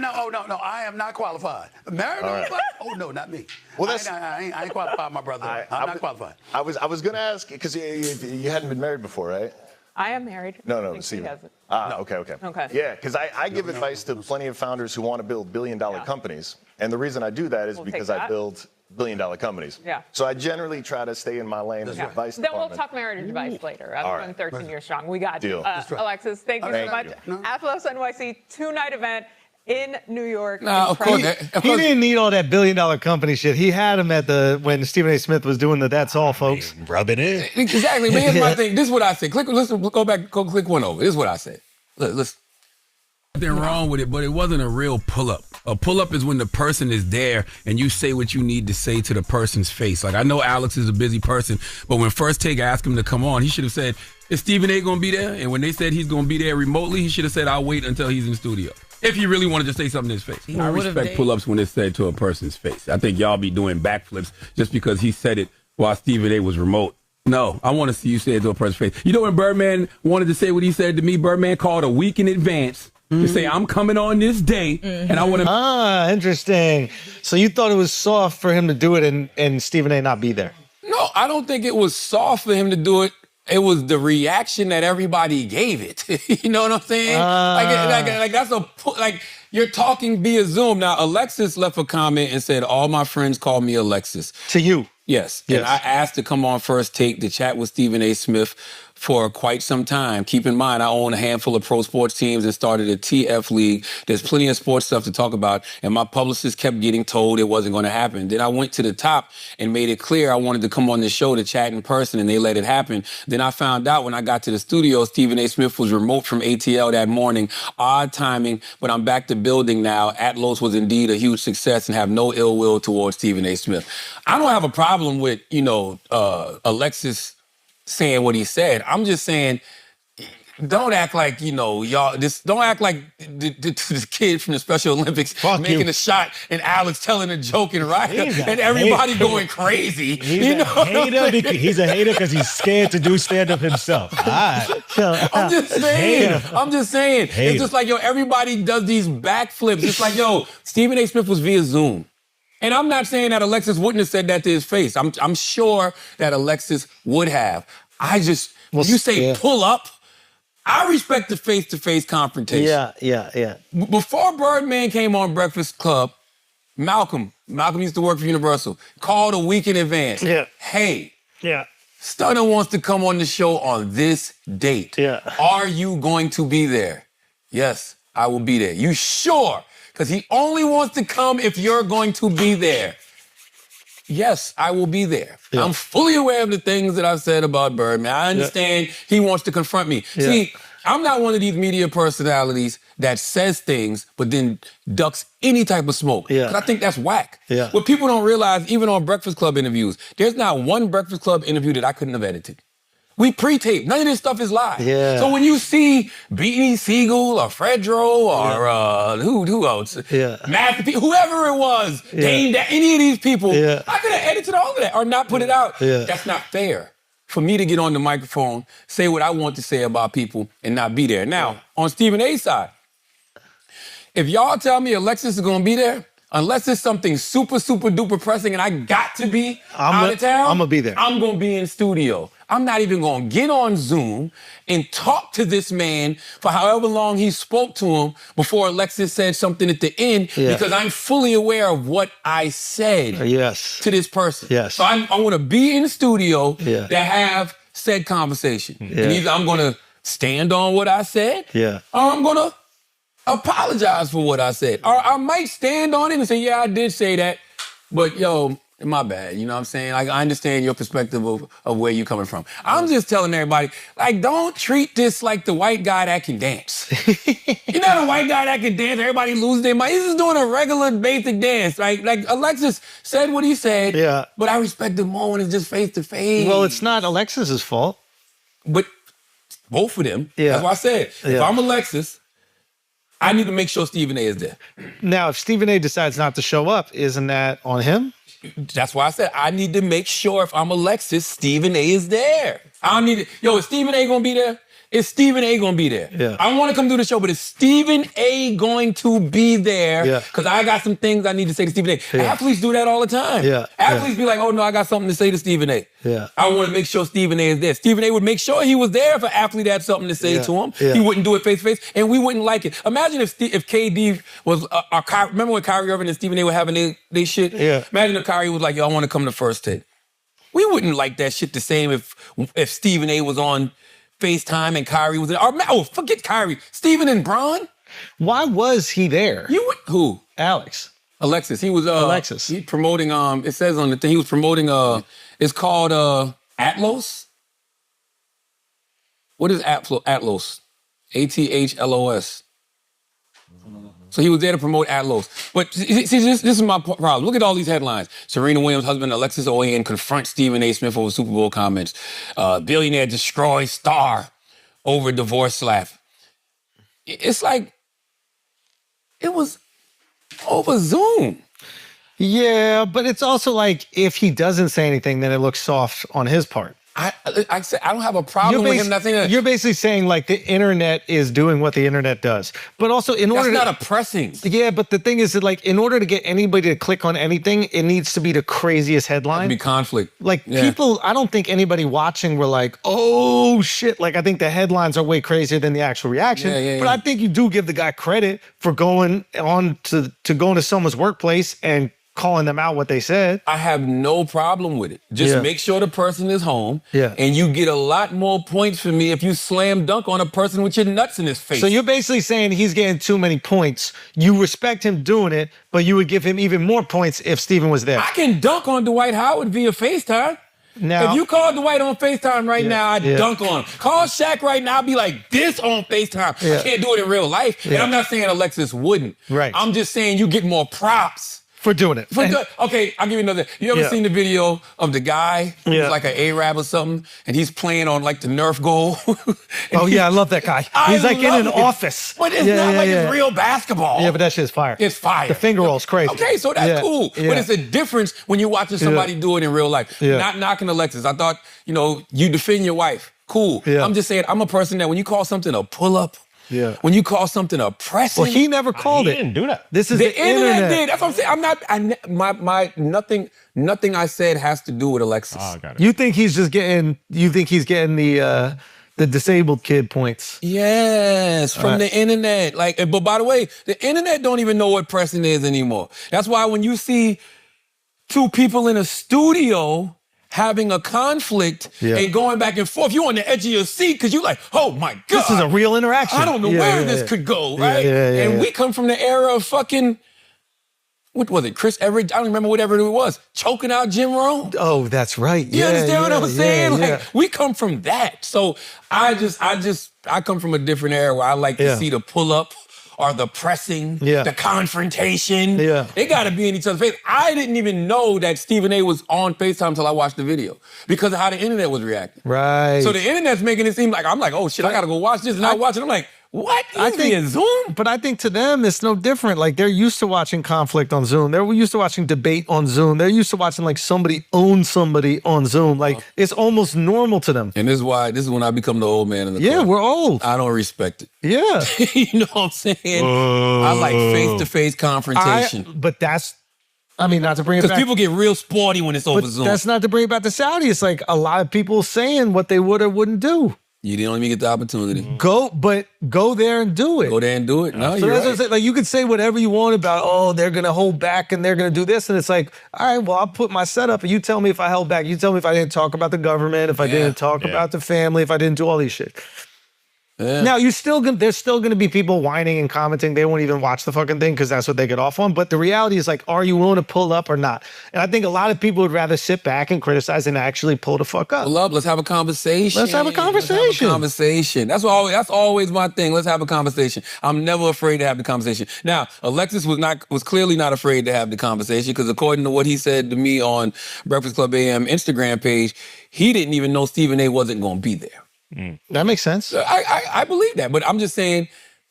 not. Oh no, I am not qualified. Married? Right. Oh no, not me. Well, I ain't qualified, my brother. I'm not qualified. I was going to ask because you hadn't been married before, right? I am married. No, She Stephen. hasn't. Okay. Okay. Yeah, because I give advice to plenty of founders who want to build billion-dollar companies, and the reason I do that is because I build billion-dollar companies. Yeah. So I generally try to stay in my lane as advice Then we'll department. talk marriage advice later. I'm All going right. 13 years strong. We got Deal. you. Alexis, thank you so much. you. Athlos NYC 2-night event. in New York. Nah, of course. He didn't need all that billion-dollar company shit. He had him at when Stephen A. Smith was doing the That's All, folks. Rubbing in. Exactly. But here's my thing. This is what I said. Click one over. This is what I said. Look, listen. Nothing wrong with it, but it wasn't a real pull-up. A pull-up is when the person is there and you say what you need to say to the person's face. Like, I know Alex is a busy person, but when First Take asked him to come on, he should have said, is Stephen A. going to be there? And when they said he's going to be there remotely, he should have said, I'll wait until he's in the studio. If he really wanted to say something to his face. I respect pull-ups when it's said to a person's face. I think y'all be doing backflips just because he said it while Stephen A. was remote. No, I want to see you say it to a person's face. You know when Birdman wanted to say what he said to me? Birdman called a week in advance to say, I'm coming on this day, and I want to... Ah, interesting. So you thought it was soft for him to do it and Stephen A. not be there? No, I don't think it was soft for him to do it. It was the reaction that everybody gave it. You know what I'm saying? Like that's like you're talking via Zoom. Now, Alexis left a comment and said, all my friends call me Alexis. To you? Yes. And I asked to come on First Take to chat with Stephen A. Smith for quite some time. Keep in mind, I own a handful of pro sports teams and started a TF league. There's plenty of sports stuff to talk about. And my publicist kept getting told it wasn't going to happen. Then I went to the top and made it clear I wanted to come on the show to chat in person, and they let it happen. Then I found out when I got to the studio, Stephen A. Smith was remote from ATL that morning. Odd timing, but I'm back to building now. Atlos was indeed a huge success and have no ill will towards Stephen A. Smith. I don't have a problem with, Alexis saying what he said. I'm just saying, don't act like, y'all, don't act like the kid from the Special Olympics making a shot and Alex telling a joke and and everybody going crazy. He's a hater because he's scared to do stand-up himself. All right. I'm just saying. It's just like, everybody does these backflips. It's like, Stephen A. Smith was via Zoom. And I'm not saying that Alexis wouldn't have said that to his face. I'm sure that Alexis would have. When you say pull up, I respect the face-to-face confrontation. Yeah. Before Birdman came on Breakfast Club, Malcolm used to work for Universal, called a week in advance. Yeah. Hey. Yeah. Stunner wants to come on the show on this date. Yeah. Are you going to be there? Yes, I will be there. You sure? Because he only wants to come if you're going to be there. Yes, I will be there. Yeah. I'm fully aware of the things that I've said about Birdman. I understand he wants to confront me. Yeah. See, I'm not one of these media personalities that says things but then ducks any type of smoke. Yeah. Because I think that's whack. Yeah. What people don't realize, even on Breakfast Club interviews, there's not one Breakfast Club interview that I couldn't have edited. We pre-tape. None of this stuff is live. Yeah. So when you see Beanie Siegel or Fredro or who else? Yeah. Matt, whoever it was, named any of these people, I could have edited all of that or not put it out. Yeah. That's not fair for me to get on the microphone, say what I want to say about people and not be there. Now, on Stephen A's side, if y'all tell me Alexis is going to be there, unless it's something super, super duper pressing and I got to be out of town, I'm going to be there. I'm going to be in studio. I'm not even going to get on Zoom and talk to this man for however long he spoke to him before Alexis said something at the end because I'm fully aware of what I said to this person. Yes. So I want to be in the studio to have said conversation. And either I'm going to stand on what I said or I'm going to apologize for what I said. Or I might stand on it and say, yeah, I did say that, but my bad, you know what I'm saying? Like, I understand your perspective of where you're coming from. I'm just telling everybody, don't treat this like the white guy that can dance. You're not a white guy that can dance. Everybody loses their mind. He's just doing a regular, basic dance. Like Alexis said what he said, but I respect it more when it's just face-to-face. Well, it's not Alexis's fault. But both of them, that's why I said, if I'm Alexis, I need to make sure Stephen A. is there. Now, if Stephen A. decides not to show up, isn't that on him? That's why I said I need to make sure if I'm Alexis, Stephen A. is there. I need to, is Stephen A. going to be there? Is Stephen A. going to be there? Yeah. I want to come do the show, but is Stephen A. going to be there? Yeah. Because I got some things I need to say to Stephen A. Yeah. Athletes do that all the time. Yeah. Athletes be like, oh, no, I got something to say to Stephen A. Yeah. I want to make sure Stephen A. is there. Stephen A. would make sure he was there if an athlete had something to say to him. Yeah. He wouldn't do it face-to-face, and we wouldn't like it. Imagine if KD was, remember when Kyrie Irving and Stephen A. were having they shit? Yeah. Imagine if Kyrie was like, yo, I want to come to First Take. We wouldn't like that shit the same if Stephen A. was on FaceTime and Kyrie was in. Forget Kyrie. Steven and Bron? Why was he there? Who? Alex. Alexis. He was Alexis. He promoting it says on the thing he was promoting it's called Atlos. What is Atlos? ATHLOS. So he was there to promote Atlos. But see, this is my problem. Look at all these headlines. Serena Williams' husband Alexis Ohanian confronts Stephen A. Smith over Super Bowl comments. Billionaire destroys star over divorce slap. It's like, it was over Zoom. Yeah, but it's also like, if he doesn't say anything, then it looks soft on his part. I don't have a problem with him not saying that. You're basically saying like the internet is doing what the internet does. But also in order That's not oppressing. Yeah, but the thing is that like in order to get anybody to click on anything, it needs to be the craziest headline. Be conflict. Like people, I don't think anybody watching were like, oh shit. Like I think the headlines are way crazier than the actual reaction. But I think you do give the guy credit for going on to going to someone's workplace and calling them out what they said. I have no problem with it. Just make sure the person is home. And you get a lot more points for me if you slam dunk on a person with your nuts in his face. So you're basically saying he's getting too many points. You respect him doing it, but you would give him even more points if Stephen was there. I can dunk on Dwight Howard via FaceTime. Now, if you call Dwight on FaceTime right now, I'd dunk on him. Call Shaq right now, I'd be like this on FaceTime. I can't do it in real life. And I'm not saying Alexis wouldn't. Right. I'm just saying you get more props. For doing it. Okay, I'll give you another. You ever seen the video of the guy who's like an Arab or something, and he's playing on like the Nerf goal? Oh yeah, I love that guy. He's like in an office. But it's not like it's real basketball. Yeah, but that shit's fire. It's fire. The finger roll's crazy. Okay, so that's cool. But it's a difference when you're watching somebody do it in real life. Not knocking Alexis. I thought, you defend your wife. Cool. I'm just saying, I'm a person that when you call something a pull-up, when you call something oppressive. Well, he never called it. He didn't do that. This is the internet did. That's what I'm saying. Nothing I said has to do with Alexis. Oh, got it. You think he's getting the disabled kid points? Yes, from the internet. But by the way, the internet don't even know what pressing is anymore. That's why when you see two people in a studio having a conflict and going back and forth, you're on the edge of your seat because you're like, oh my God. This is a real interaction. I don't know where this could go, right? And we come from the era of fucking, what was it, Chris Everett? I don't remember whatever it was, choking out Jim Rome. Oh, that's right. You understand what I'm saying? We come from that. So I come from a different era where I like to see the pull up or the pressing, the confrontation. They got to be in each other's face. I didn't even know that Stephen A. was on FaceTime until I watched the video because of how the internet was reacting. Right. So the internet's making it seem like, I'm like, oh shit, I got to go watch this. And I watch it. I'm like, what? I think Zoom? But I think to them, it's no different. Like they're used to watching conflict on Zoom. They're used to watching debate on Zoom. They're used to watching like somebody own somebody on Zoom. Like it's almost normal to them. And this is when I become the old man in the club. Yeah, we're old. I don't respect it. Yeah. You know what I'm saying? I like face-to-face confrontation. But that's, I mean, not to bring it back. Because people get real sporty when it's over Zoom. That's not to bring it back to Saudi. It's like a lot of people saying what they would or wouldn't do. You didn't even get the opportunity. Go there and do it. Go there and do it. No, so you're that's right. what I'm saying. Like you could say whatever you want about, they're gonna hold back and they're gonna do this, and it's like, all right, well, I'll put my setup, and you tell me if I held back. You tell me if I didn't talk about the government, if I didn't talk about the family, if I didn't do all these shit. Yeah. Now there's still gonna be people whining and commenting. They won't even watch the fucking thing because that's what they get off on. But the reality is like, are you willing to pull up or not? And I think a lot of people would rather sit back and criticize than actually pull the fuck up. Pull up. Let's have a conversation. Let's have a conversation. That's always my thing. Let's have a conversation. I'm never afraid to have the conversation. Now, Alexis was clearly not afraid to have the conversation because according to what he said to me on Breakfast Club AM Instagram page, he didn't even know Stephen A. wasn't going to be there. That makes sense. I believe that, but I'm just saying,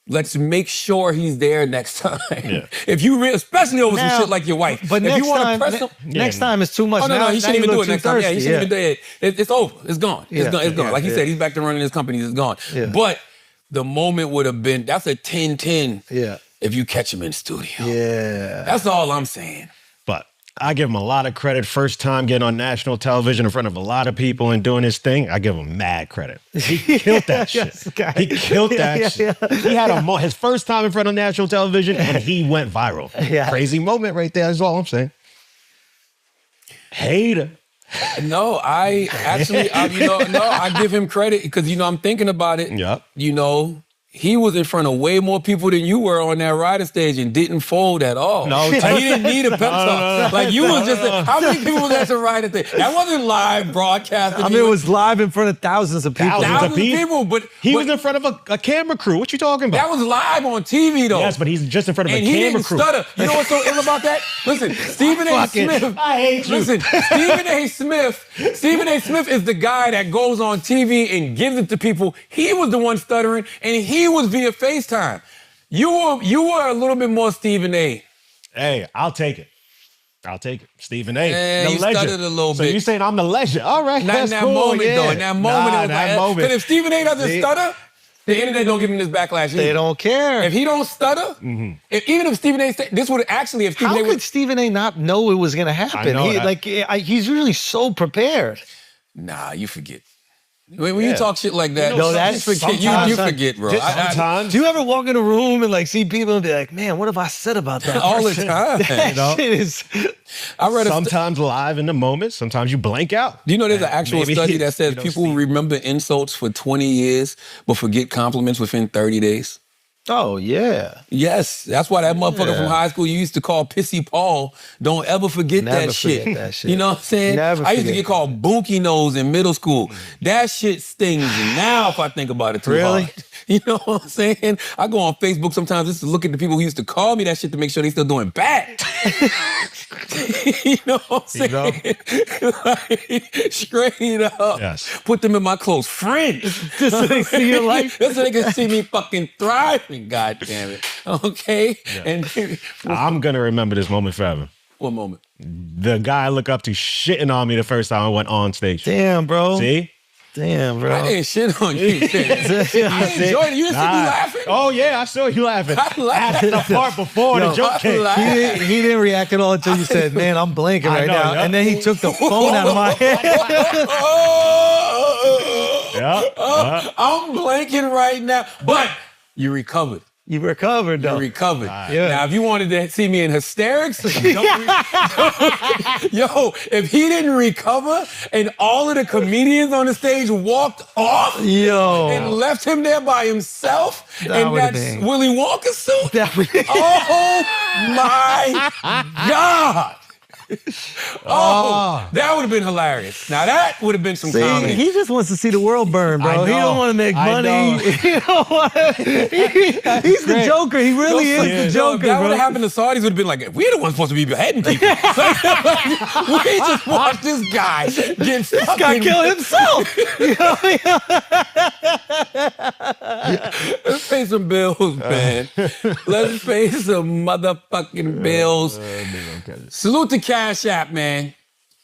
let's make sure he's there next time. Yeah. If you especially over some shit like your wife. But if you want to press him, next time is too much. Oh no, he shouldn't even do it next time. Yeah, he shouldn't even do it. It's over. It's gone. It's gone. It's gone. Like he said, he's back to running his company. It's gone. Yeah. But the moment would have been, that's a 10-10. Yeah. If you catch him in studio. Yeah. That's all I'm saying. But I give him a lot of credit. First time getting on national television in front of a lot of people and doing his thing. I give him mad credit. He killed that shit. He killed that shit. He had his first time in front of national television and he went viral. Yeah. Crazy moment right there is all I'm saying. Hater. No, I actually, I give him credit because, I'm thinking about it. Yep. he was in front of way more people than you were on that rider stage and didn't fold at all. No, like, he didn't need a pep talk. Like, you was just, how many people was at the rider thing? That wasn't live broadcasting. I mean, it was live in front of thousands of people. Thousands of people, but he was in front of a camera crew. What you talking about? That was live on TV, though. Yes, but he's just in front of a camera crew. And he didn't stutter. You know what's so ill about that? Listen, Stephen A. Smith. I hate you. Listen, Stephen A. Smith is the guy that goes on TV and gives it to people. He was the one stuttering, and he was via FaceTime. You were a little bit more Stephen A. Hey, I'll take it. Stephen A. Yeah, the you legend. stuttered a little So bit. you saying I'm the legend? All right, Not in that's that cool. moment, yeah. though. In that moment, it was like, because if Stephen A. doesn't stutter, the internet don't give him this backlash either. They don't care. If he don't stutter, even if Stephen A. This would actually, if Stephen How A. could Stephen A. not know it was going to happen? I know He's really so prepared. Nah, you forget. When you talk shit like that, you forget, bro. Sometimes. Do you ever walk in a room and like see people and be like, man, what have I said about that all person? the time? That shit is... Sometimes live in the moment, sometimes you blank out. Do you know there's an actual Maybe, study that says people remember insults for 20 years but forget compliments within 30 days? Oh, yeah. Yes, that's why that motherfucker from high school you used to call Pissy Paul, don't ever forget that shit. You know what I'm saying? I used to get called Bunky Nose in middle school. That shit stings now if I think about it too hard. You know what I'm saying? I go on Facebook sometimes just to look at the people who used to call me that shit to make sure they still doing bad. You know what I'm saying? Like, straight up. Yes. Put them in my close friends. Just so they see your life? Just so they can see me fucking thriving, God damn it. Okay? Yeah. And I'm going to remember this moment forever. What moment? The guy I look up to shitting on me the first time I went on stage. Damn, bro. See? Damn, bro. I didn't shit on you. I enjoyed it. You didn't see me laughing? Oh, yeah, I saw you laughing. I laughed. That's the part before the joke came. He didn't react at all until you said, man, I'm blanking right now. And then he took the phone out of my hand. I'm blanking right now. But you recovered. You recovered, though. You recovered. Yeah. Now, if you wanted to see me in hysterics, yo, if he didn't recover and all of the comedians on the stage walked off and left him there by himself in that Willy Wonka suit, oh my God. That would have been hilarious. Now that would have been some comedy. He just wants to see the world burn, bro. He don't want to make money. He's the Joker. He really is the Joker, If that bro. would have happened to Saudis, would have been like, we're the ones supposed to be beheading people. We just watched this guy get fucking... guy kill himself. Let's pay some bills, man. Let's pay some motherfucking bills. Salute to Cash App, man.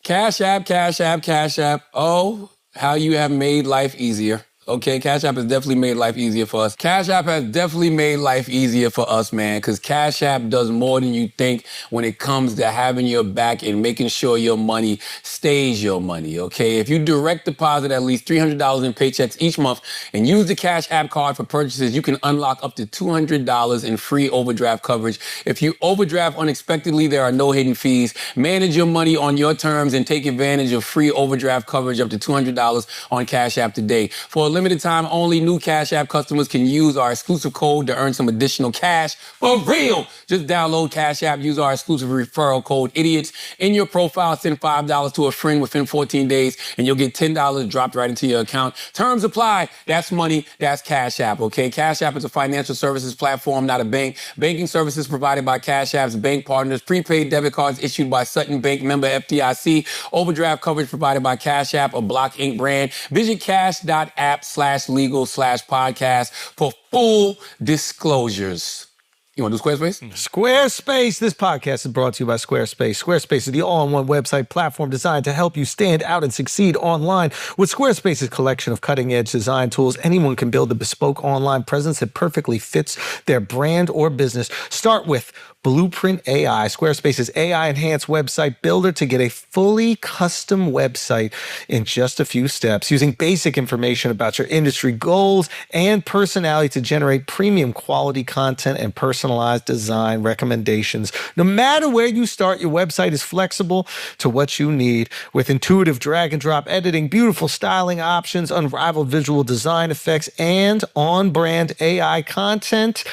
Cash App, Cash App, Cash App. Oh, how you have made life easier. Okay, Cash App has definitely made life easier for us. Cash App has definitely made life easier for us, man, because Cash App does more than you think when it comes to having your back and making sure your money stays your money, okay? If you direct deposit at least $300 in paychecks each month and use the Cash App card for purchases, you can unlock up to $200 in free overdraft coverage. If you overdraft unexpectedly, there are no hidden fees. Manage your money on your terms and take advantage of free overdraft coverage up to $200 on Cash App today. For a limited time only, new Cash App customers can use our exclusive code to earn some additional cash for real. Just download Cash App, use our exclusive referral code IDIOTS in your profile, send $5 to a friend within 14 days, and you'll get $10 dropped right into your account. Terms apply. That's money. That's Cash App, okay? Cash App is a financial services platform, not a bank. Banking services provided by Cash App's bank partners. Prepaid debit cards issued by Sutton Bank, member FDIC. Overdraft coverage provided by Cash App, a Block Inc. brand. Visit cash.app/legal/podcast for full disclosures. You want to do Squarespace? Squarespace. This podcast is brought to you by Squarespace. Squarespace is the all-in-one website platform designed to help you stand out and succeed online. With Squarespace's collection of cutting-edge design tools, anyone can build a bespoke online presence that perfectly fits their brand or business. Start with Blueprint AI, Squarespace's AI-enhanced website builder to get a fully custom website in just a few steps, using basic information about your industry goals and personality to generate premium quality content and personalized personalized design recommendations. No matter where you start, your website is flexible to what you need with intuitive drag and drop editing, beautiful styling options, unrivaled visual design effects, and on-brand AI content.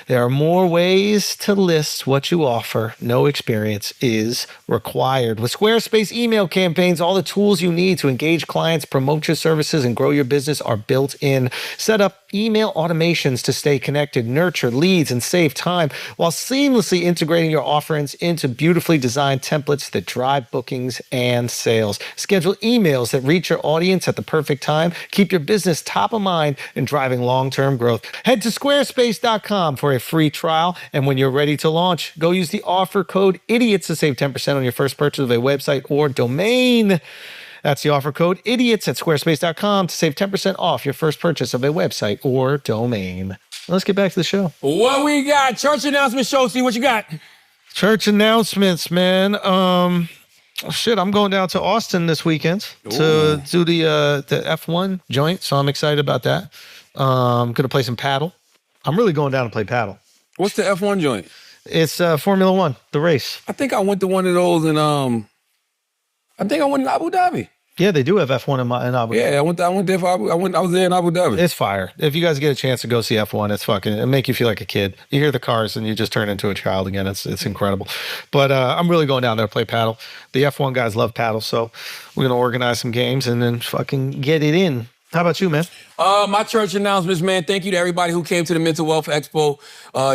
There are more ways to list what you offer. No experience is required. With Squarespace email campaigns, all the tools you need to engage clients, promote your services, and grow your business are built in. Set up email automations to stay connected, nurture leads, and save time while seamlessly integrating your offerings into beautifully designed templates that drive bookings and sales. Schedule emails that reach your audience at the perfect time. Keep your business top of mind and driving long-term growth. Head to squarespace.com for a free trial, and when you're ready to launch, go use the offer code IDIOTS to save 10% on your first purchase of a website or domain. That's the offer code IDIOTS at squarespace.com to save 10% off your first purchase of a website or domain. Let's get back to the show. What we got? Church announcement show. See what you got. Church announcements, man. Shit, I'm going down to Austin this weekend to do the F1 joint, so I'm excited about that. I'm going to play some paddle. I'm really going down to play paddle. What's the F1 joint? It's Formula One, the race. I think I went to one of those in I think I went in Abu Dhabi. Yeah, they do have F1 in Abu Dhabi. Yeah, I went there for I was there in Abu Dhabi. It's fire. If you guys get a chance to go see F1, it'll make you feel like a kid. You hear the cars and you just turn into a child again. It's incredible. But I'm really going down there to play paddle. The F1 guys love paddle, so we're gonna organize some games and then fucking get it in. How about you, man? My church announcements, man. Thank you to everybody who came to the Mental Wealth Expo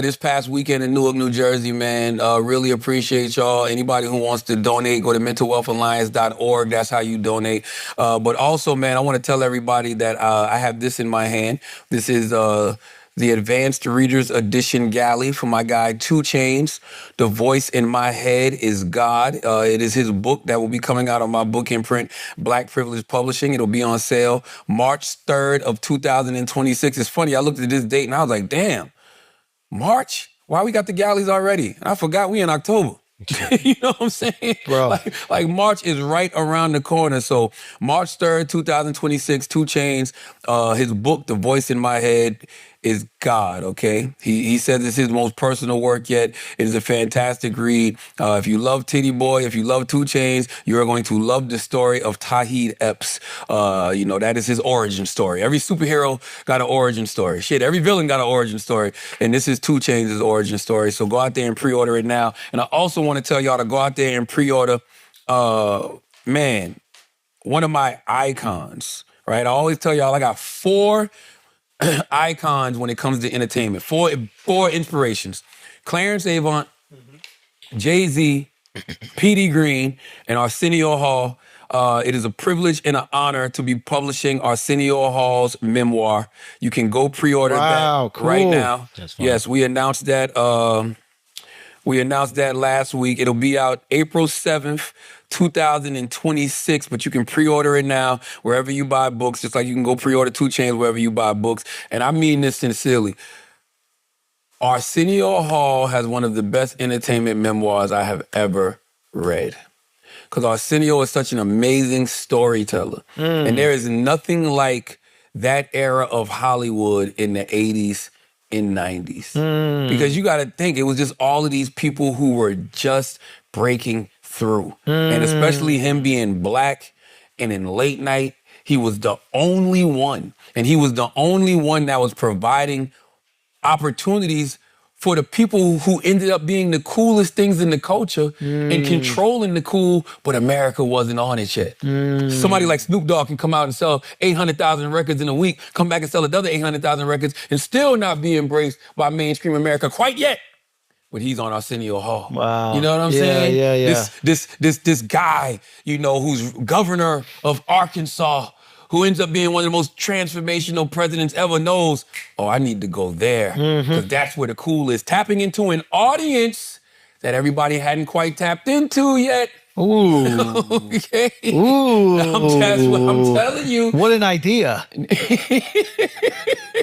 this past weekend in Newark, New Jersey, man. Really appreciate y'all. Anybody who wants to donate, go to mentalwealthalliance.org. That's how you donate. But also, man, I want to tell everybody that I have this in my hand. This is the Advanced Readers Edition Galley from my guy 2 Chainz. The Voice in My Head is God. It is his book that will be coming out on my book imprint, Black Privilege Publishing. It'll be on sale March 3rd of 2026. It's funny, I looked at this date and I was like, damn, March? Why we got the galleys already? I forgot we in October. You know what I'm saying? Bro. Like March is right around the corner. So March 3rd, 2026, 2 Chainz, his book, The Voice in My Head, is God, okay? He says it's his most personal work yet. It is a fantastic read. If you love Titty Boy, if you love 2 Chainz, you are going to love the story of Tauheed Epps. That is his origin story. Every superhero got an origin story. Shit, every villain got an origin story. And this is 2 Chainz' origin story. So go out there and pre-order it now. And I also want to tell y'all to go out there and pre-order, one of my icons, right? I always tell y'all I got 4 icons when it comes to entertainment. Four inspirations: Clarence Avant, Jay-Z, P.D. Green, and Arsenio Hall. It is a privilege and an honor to be publishing Arsenio Hall's memoir. You can go pre-order that cool. right now. Yes, we announced that. We announced that last week. It'll be out April 7th, 2026, but you can pre-order it now wherever you buy books, just like you can go pre-order 2 Chainz wherever you buy books. And I mean this sincerely. Arsenio Hall has one of the best entertainment memoirs I have ever read. Because Arsenio is such an amazing storyteller. And there is nothing like that era of Hollywood in the 80s and 90s. Because you got to think, it was just all of these people who were just breaking through. And especially him being black and in late night, he was the only one. And he was the only one that was providing opportunities for the people who ended up being the coolest things in the culture and controlling the cool, but America wasn't on it yet. Somebody like Snoop Dogg can come out and sell 800,000 records in a week, come back and sell another 800,000 records, and still not be embraced by mainstream America quite yet. But he's on Arsenio Hall. Wow. You know what I'm saying? Yeah. This guy, who's governor of Arkansas, who ends up being one of the most transformational presidents ever, knows, I need to go there because that's where the cool is. Tapping into an audience that everybody hadn't quite tapped into yet. Ooh. Okay? Ooh. That's what I'm telling you. What an idea.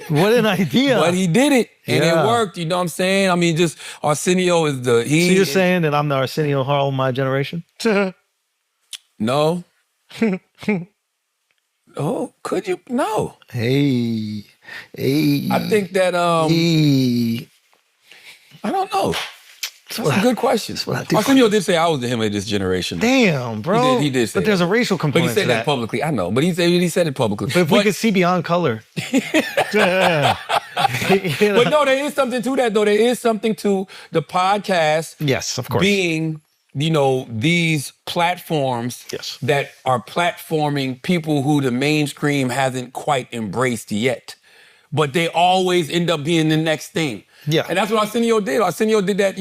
What an idea. But he did it, and it worked. You know what I'm saying? I mean, just Arsenio is So you're saying that I'm the Arsenio Hall of my generation? No. Oh, could you? No. Hey. I think that I don't know. That's a good question. Arsenio did say I was the him of this generation. Damn, bro. He did say but there's that. a racial component But he said to that publicly. I know, but he said it publicly. But if we could see beyond color. But no, there is something to that, though. There is something to the podcast. Yes, of course. Being, these platforms that are platforming people who the mainstream hasn't quite embraced yet. But they always end up being the next thing. Yeah. And that's what Arsenio did. Arsenio did that,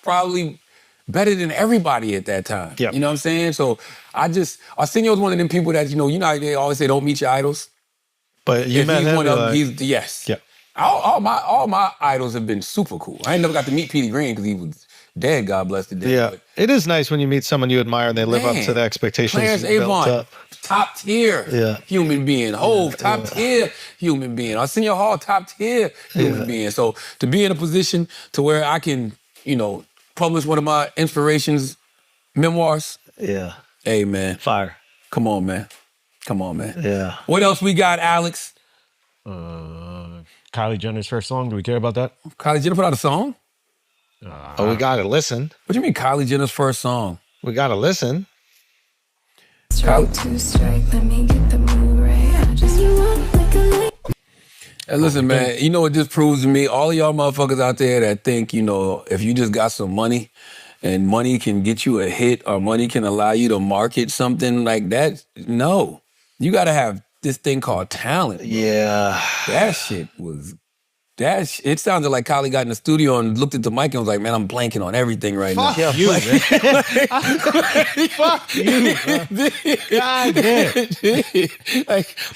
probably better than everybody at that time. Yeah. You know what I'm saying? So Arsenio's one of them people that, how they always say, don't meet your idols. But you met him. Yes. Yeah. All my idols have been super cool. I ain't never got to meet Petey Green because he was dead, God bless the dead. Yeah. But It is nice when you meet someone you admire and they live up to the expectations Clarence you built Avon, up. top tier human being. Hove, top tier human being. Arsenio Hall, top tier human being. So to be in a position to where I can, publish one of my inspirations, memoirs. Yeah. Hey, man. Fire. Come on, man. Yeah. What else we got, Alex? Kylie Jenner's first song. Do we care about that? Kylie Jenner put out a song? We got to listen. What do you mean Kylie Jenner's first song? We got to listen. Strike to strike, let me get the move right. I just you up like a Hey, listen, man, you know what this proves to me? All of y'all motherfuckers out there that think, if you just got some money and money can get you a hit or money can allow you to market something like that, no. You got to have this thing called talent. Bro. Yeah. That shit was... It sounded like Kylie got in the studio and looked at the mic and was like, man, I'm blanking on everything right now. Fuck you, man. Fuck you, bro. God damn.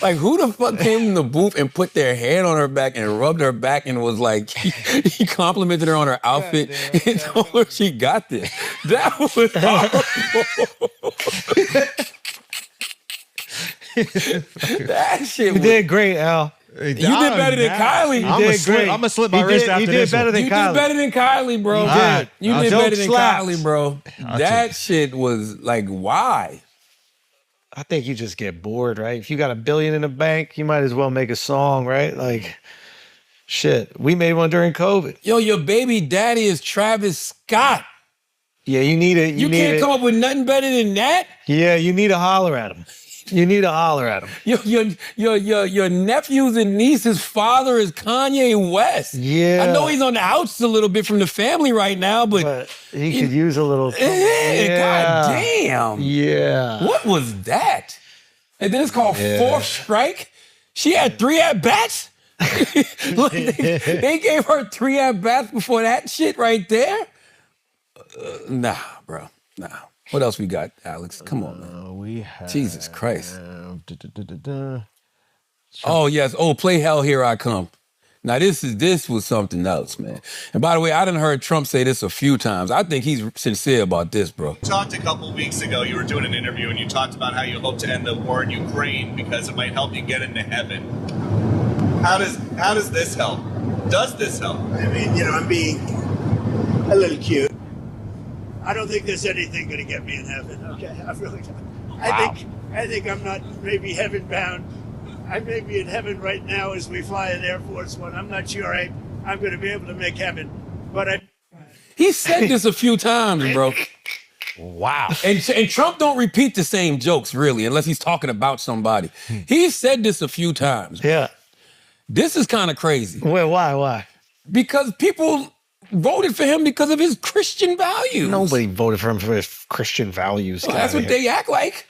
Like who the fuck came in the booth and put their hand on her back and rubbed her back and was like, he complimented her on her outfit and told her she got this. That was horrible. That shit You did great, Al. You did better than Kylie. I'm going to slip my wrist after this one. You did better than Kylie, bro. You did better than Kylie, bro. I'll That shit was like, why? I think you just get bored, right? If you got $1 billion in the bank, you might as well make a song, right? Like, shit. We made one during COVID. Yo, your baby daddy is Travis Scott. Yeah, you need it. You can't come up with nothing better than that? Yeah, you need to holler at him. You need to holler at him. Your nephews and niece's father is Kanye West. Yeah. I know he's on the outs a little bit from the family right now, but he could use a little. God damn. Yeah. What was that? And then it's called Fourth Strike. She had 3 at-bats? they gave her 3 at-bats before that shit right there? Nah, bro. Nah. What else we got, Alex? Come on, man. We have... Jesus Christ. Oh, yes. Oh, play Hell, Here I Come. Now, this was something else, man. And by the way, I done heard Trump say this a few times. I think he's sincere about this, bro. You talked a couple weeks ago, you were doing an interview, and you talked about how you hope to end the war in Ukraine because it might help you get into heaven. How does this help? Does this help? I mean, I'm being a little cute. I don't think there's anything going to get me in heaven. Okay, I really don't. I think I'm not maybe heaven bound. I may be in heaven right now as we fly in Air Force One. I'm not sure I'm going to be able to make heaven, but He said this a few times, bro. Wow. And Trump don't repeat the same jokes really, unless he's talking about somebody. He said this a few times. Yeah. This is kind of crazy. Wait, why? Because people voted for him because of his Christian values. Nobody voted for him for his Christian values. Well, that's what they act like.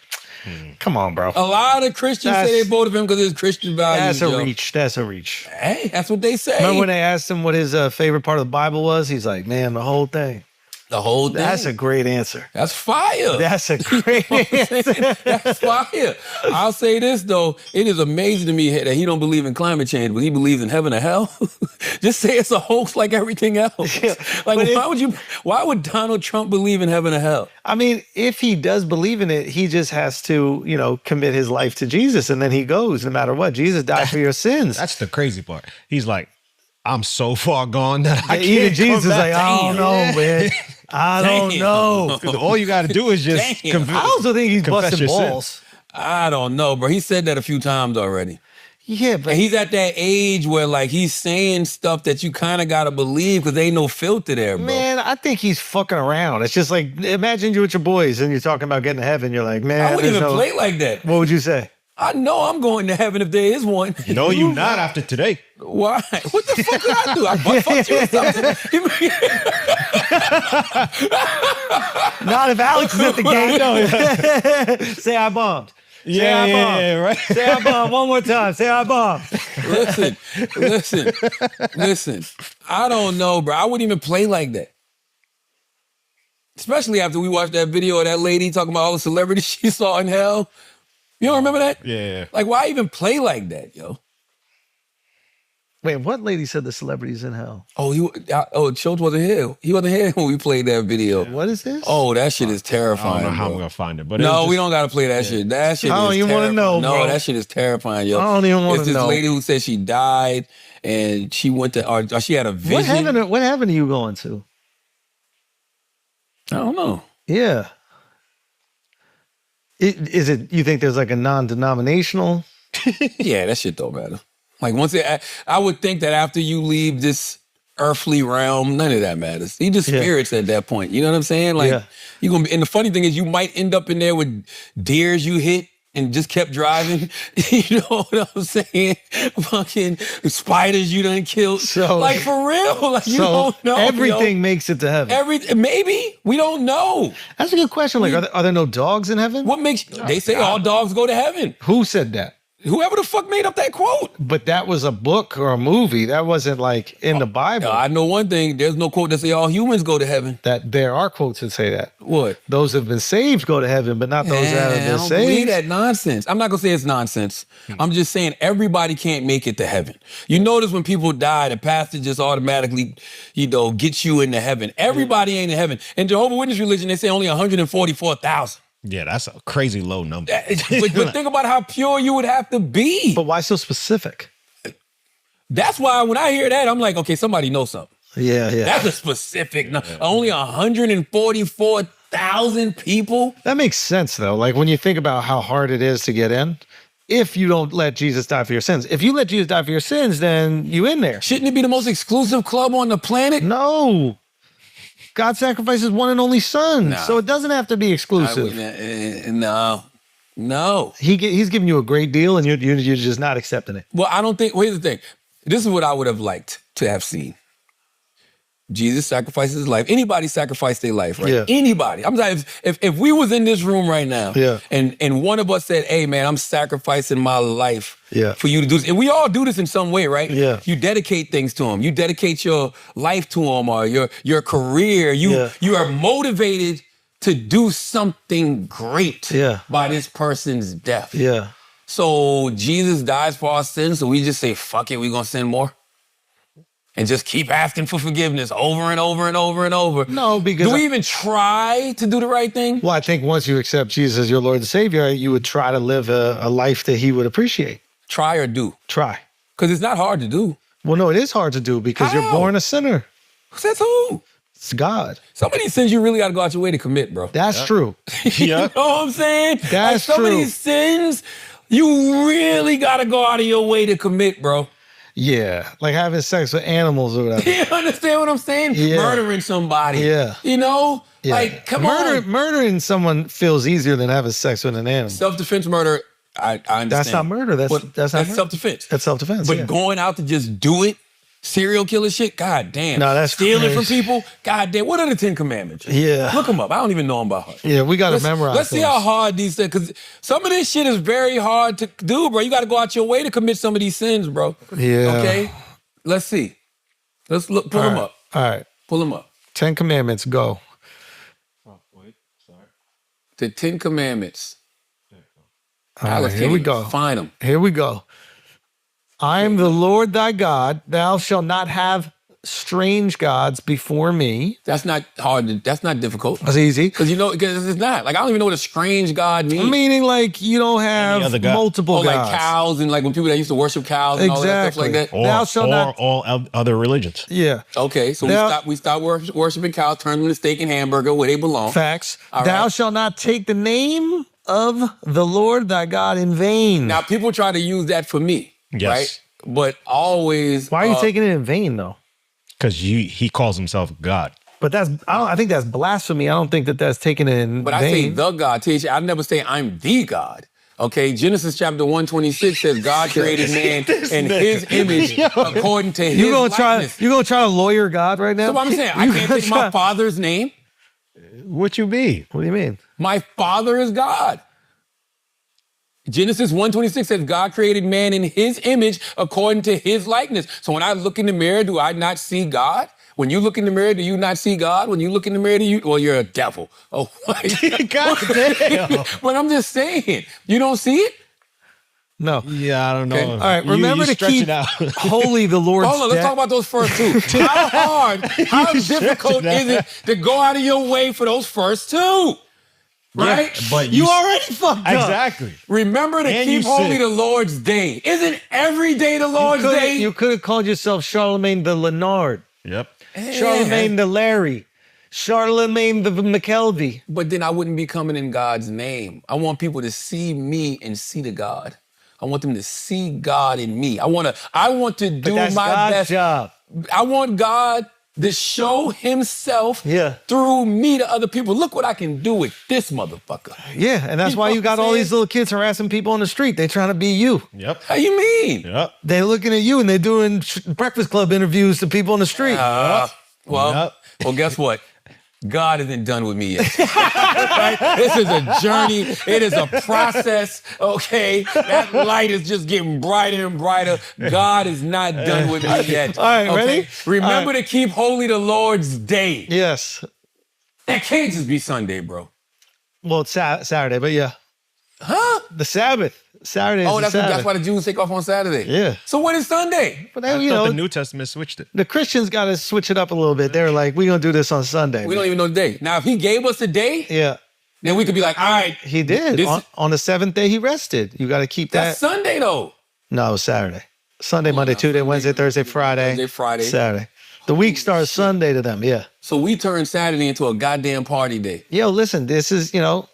Come on, bro. A lot of Christians say they voted for him because of his Christian values. That's a reach. Hey, that's what they say. Remember when they asked him what his favorite part of the Bible was? He's like, man, the whole thing. The whole thing? That's a great answer. That's fire. That's a great answer. That's fire. I'll say this, though. It is amazing to me that he don't believe in climate change, but he believes in heaven or hell. Just say it's a hoax like everything else. Yeah, why would Donald Trump believe in heaven or hell? I mean, if he does believe in it, he just has to, commit his life to Jesus, and then he goes no matter what. Jesus died for your sins. That's the crazy part. He's like, I'm so far gone that I can't even Jesus is come back. like, I don't know, man. I don't know. Because all you got to do is just I also think he's busting balls. I don't know, bro. He said that a few times already. Yeah, but and he's at that age where like he's saying stuff that you kind of gotta believe because there ain't no filter there, bro. man, I think he's fucking around. It's just like, imagine you with your boys and you're talking about getting to heaven. You're like, man, I wouldn't there's even no... play like that. What would you say? I know I'm going to heaven if there is one. No, you not after today. Why? What the fuck did I do? I butt fucked you or something? Not if Alex is at the gate. No. Say I bombed. Say I bombed. Yeah, right. Say I bombed one more time. Say I bombed. Listen. I don't know, bro. I wouldn't even play like that. Especially after we watched that video of that lady talking about all the celebrities she saw in hell. You don't remember that? Yeah. Like, why even play like that, yo? Wait, what lady said the celebrities in hell? Schultz wasn't here. He wasn't here when we played that video. What is this? Oh, that shit is terrifying. I don't know how bro. I'm gonna find it, but No, just, we don't gotta play that shit. That shit. I don't is even want to know, No, bro. that shit is terrifying, yo. I don't even want It's to this know. lady who said she died and she went to, or she had a vision. What heaven are you going to? I don't know. Yeah. Is it? You think there's like a non-denominational? Yeah, that shit don't matter. Like I would think that after you leave this earthly realm, none of that matters. You just spirits at that point. You know what I'm saying? Like you gonna be, and the funny thing is you might end up in there with deers you hit and just kept driving. You know what I'm saying? Fucking spiders you done killed. So like for real. Like you don't know. Everything makes it to heaven. Maybe. We don't know. That's a good question. Like, are there no dogs in heaven? What makes they say all dogs go to heaven? Who said that? Whoever the fuck made up that quote. But that was a book or a movie. That wasn't like in the Bible. I know one thing. There's no quote that say all humans go to heaven. That there are quotes that say that. What? Those who have been saved go to heaven, but not those that have been I don't saved. believe that nonsense. I'm not gonna say it's nonsense. I'm just saying everybody can't make it to heaven. You notice when people die, the pastor just automatically, gets you into heaven. Everybody ain't in heaven. In Jehovah's Witness religion, they say only 144,000. Yeah, that's a crazy low number. But think about how pure you would have to be. But why so specific? That's why when I hear that, I'm like, okay, somebody knows something. Yeah. That's a specific number. Only 144,000 people? That makes sense, though. Like, when you think about how hard it is to get in, if you don't let Jesus die for your sins. If you let Jesus die for your sins, then you in there. Shouldn't it be the most exclusive club on the planet? No. God sacrifices one and only son, so it doesn't have to be exclusive. No. He's giving you a great deal, and you're just not accepting it. Well, I don't think. Here's the thing. This is what I would have liked to have seen. Jesus sacrifices his life. Anybody sacrificed their life, right? Yeah. Anybody. I'm sorry, if we was in this room right now, and one of us said, "Hey, man, I'm sacrificing my life for you to do this," and we all do this in some way, right? Yeah. You dedicate things to him. You dedicate your life to him, or your career. You are motivated to do something great by this person's death. Yeah. So Jesus dies for our sins, so we just say, "Fuck it, we're gonna sin more." And just keep asking for forgiveness over and over and over and over. No, because... Do we even try to do the right thing? Well, I think once you accept Jesus as your Lord and Savior, you would try to live a life that he would appreciate. Try or do? Try. Because it's not hard to do. Well, no, it is hard to do because you're born a sinner. Who says who? It's God. Some of these sins you really got to go out your way to commit, bro. That's true. You know what I'm saying? That's some true. of these sins you really got to go out of your way to commit, bro. Yeah, like having sex with animals or whatever. You understand what I'm saying? Yeah. Murdering somebody. Yeah. You know? Yeah. Like, come on. Murdering someone feels easier than having sex with an animal. Self-defense murder, I understand. That's not murder. That's self-defense. That's self-defense. But going out to just do it, serial killer shit, god damn. No, that's stealing crazy. from people, god damn. What are the 10 Commandments? Yeah. Look them up. I don't even know them by heart. Yeah, we got to memorize Let's see how hard these things, because some of this shit is very hard to do, bro. You got to go out your way to commit some of these sins, bro. Yeah. Okay? Let's see. Let's look. Pull them up. All right. Pull them up. 10 Commandments, go. The 10 Commandments. All right, Alex, here we go. Find them. Here we go. I am the Lord thy God. Thou shalt not have strange gods before me. That's not hard. That's not difficult. That's easy. Because it's not. Like, I don't even know what a strange God means. Meaning, like, you don't have multiple gods. Like cows and like when people that used to worship cows and all that stuff like that. All other religions. Yeah. Okay, so we stop worshiping cows, turn them to steak and hamburger where they belong. Facts. All Thou right. shalt not take the name of the Lord thy God in vain. Now, people try to use that for me. Yes. Right? But always. Why are you taking it in vain though? Because he calls himself God. But I think that's blasphemy. I don't think that's taken in But vain. I say the God, TH. I never say I'm the God. Okay, Genesis chapter 1:26 says God created man in his image according to his likeness. You gonna try to lawyer God right now? So what I'm saying, I can't take my father's name. What you mean? What do you mean? My father is God. Genesis 1:26 says God created man in his image according to his likeness. So when I look in the mirror, do I not see God? When you look in the mirror, do you not see God? When you look in the mirror, well, you're a devil. Oh, God damn. But I'm just saying, you don't see it? No. Yeah, I don't know. Okay. All right, remember to keep holy the Lord's Hold on, let's talk about those first two. How difficult is it to go out of your way for those first two? Right? Yeah, but you already fucked up. Exactly. Remember to keep holy the Lord's day. Isn't every day the Lord's day? You could have called yourself Charlemagne the Leonard. Yep. Charlemagne the Larry. Charlemagne the McKelvey. But then I wouldn't be coming in God's name. I want people to see me and see the God. I want them to see God in me. I want to do that's my God's best. job. I want God to show himself through me to other people. Look what I can do with this motherfucker. Yeah, and that's why you got all these little kids harassing people on the street. They trying to be you. Yep. How you mean? Yep. They're looking at you and they're doing Breakfast Club interviews to people on the street. Well, guess what? God isn't done with me yet. Right? This is a journey. It is a process, okay? That light is just getting brighter and brighter. God is not done with me yet. All right, okay? ready? Remember to keep holy the Lord's day. Yes. That can't just be Sunday, bro. Well, it's Saturday, but yeah. Huh? The Sabbath. Saturday is the Sabbath. That's why the Jews take off on Saturday. Yeah. So when is Sunday? But I thought the New Testament switched it. The Christians got to switch it up a little bit. They're like, we're going to do this on Sunday. We don't even know the day. Now, if he gave us a day, then we could be like, all right. He did. On the seventh day, he rested. You got to keep that. That's Sunday, though. No, it was Saturday. Sunday, Monday, Tuesday, Wednesday, Thursday, Friday. Saturday. The week starts Sunday to them, yeah. So we turn Saturday into a goddamn party day. Yo, listen, this is, you know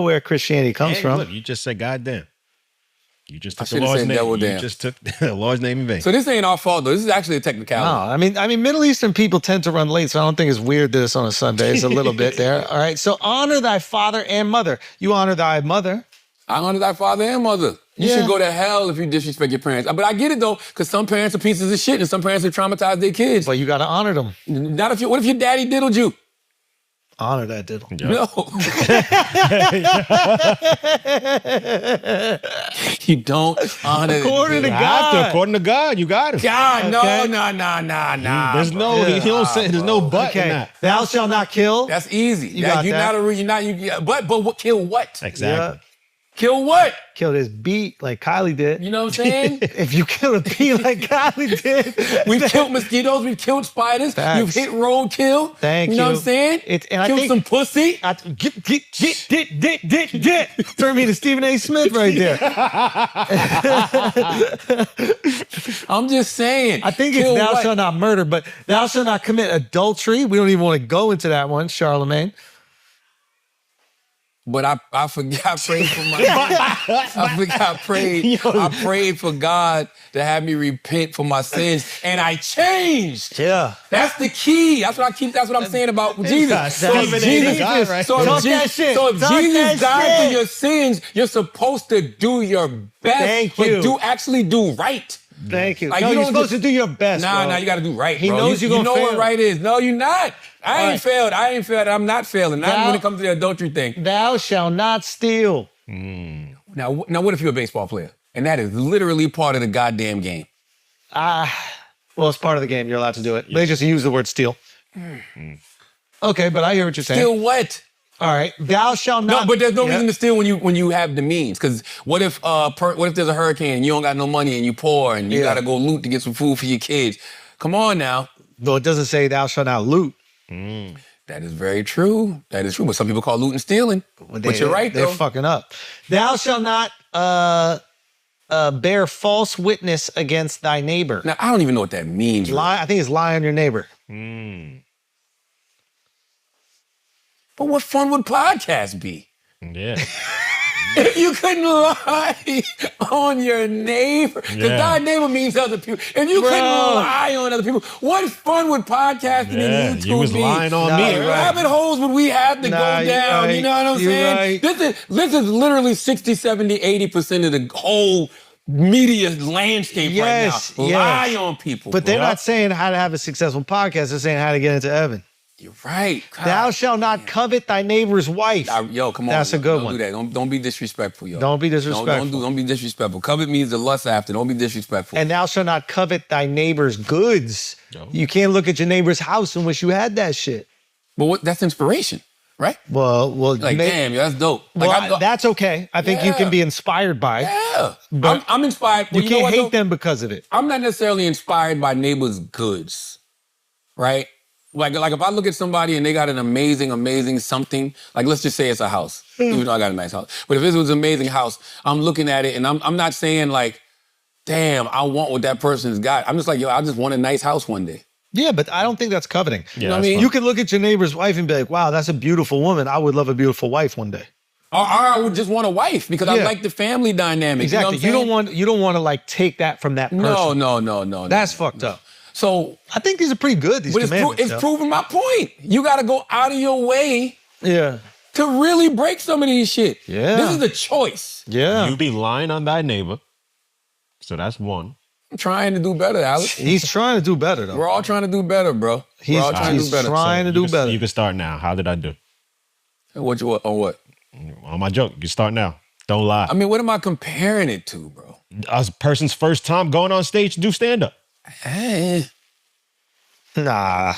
where Christianity comes from. Look, you just said goddamn. You just took I the Lord's said name. devil You damn. just took the Lord's name in vain. So this ain't our fault, though. This is actually a technicality. No, I mean, Middle Eastern people tend to run late, so I don't think it's weird that it's on a Sunday. It's a little bit there. All right. So honor thy father and mother. You honor thy mother. I honor thy father and mother. You should go to hell if you disrespect your parents. But I get it, though, because some parents are pieces of shit and some parents have traumatized their kids. But you got to honor them. What if your daddy diddled you? Honor that diddle. No. You don't honor According to You have God. according to God, you got it. God, Okay. no. There's no, he don't say. There's no but in Okay. that. Thou shalt not kill. That's easy. You got that. But what, kill what? Exactly. Kill what? Kill this beat like Kylie did. You know what I'm saying? If you kill a bee like Kylie did. We've killed mosquitoes. We've killed spiders. Facts. You've hit roadkill. Thank you. You know what I'm saying? I Killed think some pussy. Get. Turn me to Stephen A. Smith right there. I'm just saying. I think it's thou shalt not murder, but thou shalt not commit adultery. We don't even want to go into that one, Charlemagne. But I forgot. I prayed for my. I forgot. I prayed for God to have me repent for my sins, and I changed. Yeah, that's the key. That's what I'm saying about Jesus. So if Jesus died for your sins, you're supposed to do your best. Thank you. But actually do right. Thank you. Like, no, you're supposed to do your best. Nah, you got to do right. He bro. knows you're gonna fail. fail. What right is. No, you're not. I ain't failed. I'm not failing. Not when it comes to the adultery thing. Thou shalt not steal. Now, what if you're a baseball player? And that is literally part of the goddamn game. Well, it's part of the game. You're allowed to do it. They just use the word steal. Okay, but I hear what you're saying. Steal what? All right. Thou shalt not. No, but there's no reason to steal when you have the means. Because what if there's a hurricane and you don't got no money and you poor and you got to go loot to get some food for your kids? Come on now. Though it doesn't say thou shalt not loot. That is very true. That is true. But some people call looting stealing. But you're right, though. They're fucking up. Thou shalt not bear false witness against thy neighbor. Now, I don't even know what that means. Lie. I think it's lie on your neighbor. But what fun would podcasts be? Yeah. If you couldn't lie on your neighbor, because God neighbor means other people. If you couldn't lie on other people, what fun would podcasting and YouTube you was be? lying on me. Rabbit holes would we have to go down? You know what I'm saying? This is literally 60, 70, 80% of the whole media landscape right now. Lie on people. But they're not saying how to have a successful podcast. They're saying how to get into heaven. You're right. God. Thou shalt not covet thy neighbor's wife. Yo, come on. That's a good don't one. Do that. Don't be disrespectful, yo. Don't be disrespectful. Don't be disrespectful. Covet means to lust after. Don't be disrespectful. And thou shalt not covet thy neighbor's goods. You can't look at your neighbor's house and wish you had that shit. But that's inspiration, right? Well, like, damn, that's dope. Well, that's okay. I think you can be inspired by it. Yeah. But I'm inspired. You can't hate them because of it. I'm not necessarily inspired by neighbors' goods, right? Like if I look at somebody and they got an amazing something, like let's just say it's a house, even though I got a nice house. But if it was an amazing house, I'm looking at it and I'm not saying like, damn, I want what that person's got. I'm just like, yo, I just want a nice house one day. Yeah, but I don't think that's coveting. You know what I mean? You can look at your neighbor's wife and be like, wow, that's a beautiful woman. I would love a beautiful wife one day. Or I would just want a wife because I like the family dynamic. Exactly. You don't want to like take that from that person. No. That's fucked up. So I think these are pretty good. These commandments. It's proving my point. You got to go out of your way. Yeah. To really break some of these shit. Yeah. This is a choice. Yeah. You be lying on thy neighbor. So that's one. I'm trying to do better, Alex. He's trying to do better, though. We're all trying to do better, bro. He's trying to do better. You can start now. How did I do? What? On my joke. You can start now. Don't lie. I mean, what am I comparing it to, bro? A person's first time going on stage to do stand-up. Nah.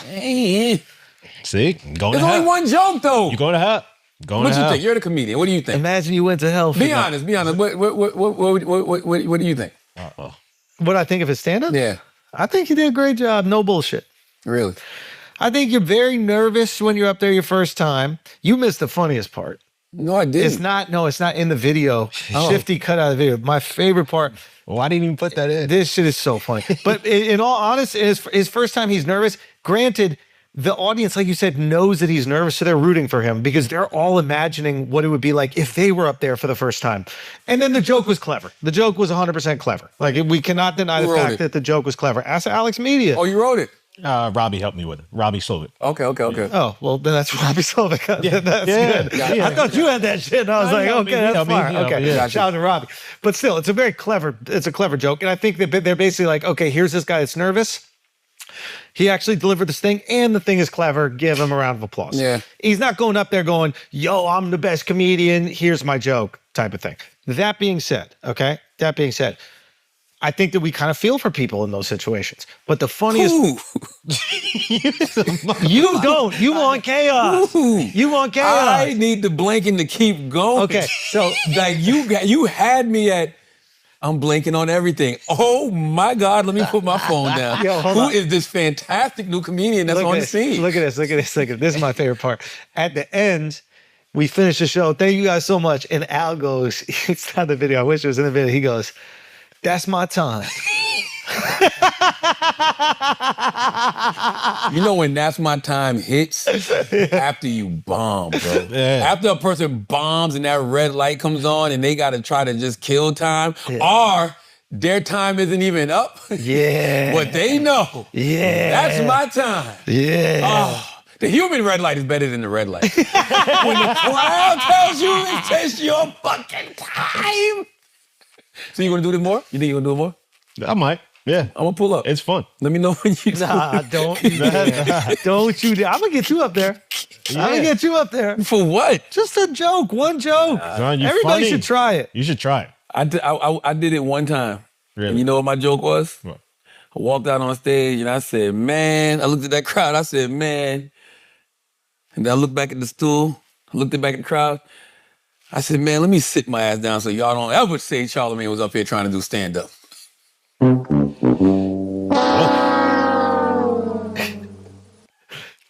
See? Going There's to hell. only one joke, though. You're going to hell. What you think? You're the comedian. What do you think? Imagine you went to hell. Be honest. What do you think? What I think of his stand-up? Yeah. I think he did a great job. No bullshit. Really? I think you're very nervous when you're up there your first time. You missed the funniest part. No, I didn't. It's not in the video. Shifty cut out of the video. My favorite part. Why didn't even put that in? This shit is so funny. But in all honesty, his first time he's nervous. Granted, the audience, like you said, knows that he's nervous, so they're rooting for him because they're all imagining what it would be like if they were up there for the first time. And then the joke was clever. The joke was 100% clever. Like, we cannot deny the fact that the joke was clever. Ask Alex Media. Oh, you wrote it? Robbie helped me with it. Robbie Slovic. Okay. Oh, well, then that's Robbie Slovic. That's good. Yeah. I thought you had that shit, and I was like, okay, that's fine. Okay, shout out to Robbie. But still, it's a clever joke. And I think that they're basically like, okay, here's this guy that's nervous. He actually delivered this thing, and the thing is clever. Give him a round of applause. Yeah. He's not going up there going, yo, I'm the best comedian. Here's my joke type of thing. That being said, I think that we kind of feel for people in those situations. But the funniest... You don't. You want chaos. You want chaos. I need the blinking to keep going. Okay, so... like you had me at... I'm blinking on everything. Oh my God, let me put my phone down. Yo, hold Who on. is this fantastic new comedian that's on the scene? Look at this. This is my favorite part. At the end, we finish the show. Thank you guys so much. And Al goes, it's not the video. I wish it was in the video. He goes, that's my time. You know when that's my time hits? After you bomb, bro. Yeah. After a person bombs and that red light comes on and they got to try to just kill time, or their time isn't even up. Yeah. But they know. Yeah. That's my time. Yeah. Oh, the human red light is better than the red light. When the crowd tells you it's your fucking time. So you gonna do this more? You think you're gonna do it more? I might. Yeah. I'm gonna pull up. It's fun. Let me know when you Nah, don't you dare. Don't you dare. I'm gonna get you up there. I'm gonna get you up there. For what? Just a joke. One joke. John, you're Everybody funny. should try it. You should try it. I did it one time. Really? And you know what my joke was? What? I walked out on stage and I said, man, I looked at that crowd. I said, man. And then I looked back at the stool. I looked back at the crowd. I said, man, let me sit my ass down so y'all don't ever say Charlamagne was up here trying to do stand-up.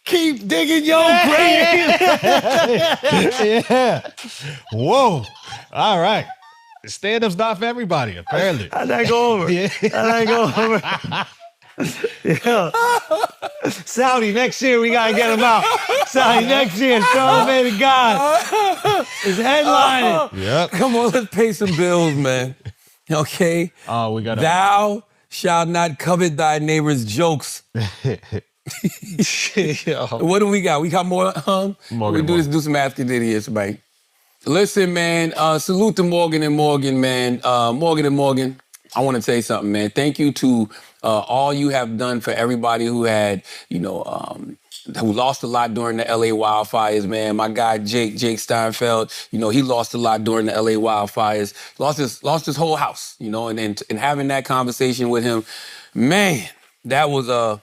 Keep digging your grave. Yeah. Whoa. All right. Stand-up's not for everybody, apparently. How'd that go over? Yeah. How'd that go over? Yeah. Saudi, next year we gotta get him out. Saudi, next year, Charlamagne the God. It's headlining. Yep. Come on, let's pay some bills, man. Okay? Oh, we got Thou shalt not covet thy neighbor's jokes. What do we got? We got more, we do some asking idiots, man. Listen, man, salute to Morgan and Morgan, man. Morgan and Morgan, I want to say something, man. Thank you to all you have done for everybody who had, who lost a lot during the LA wildfires, man. My guy, Jake Steinfeld, he lost a lot during the LA wildfires. Lost his whole house, and having that conversation with him, man, that was a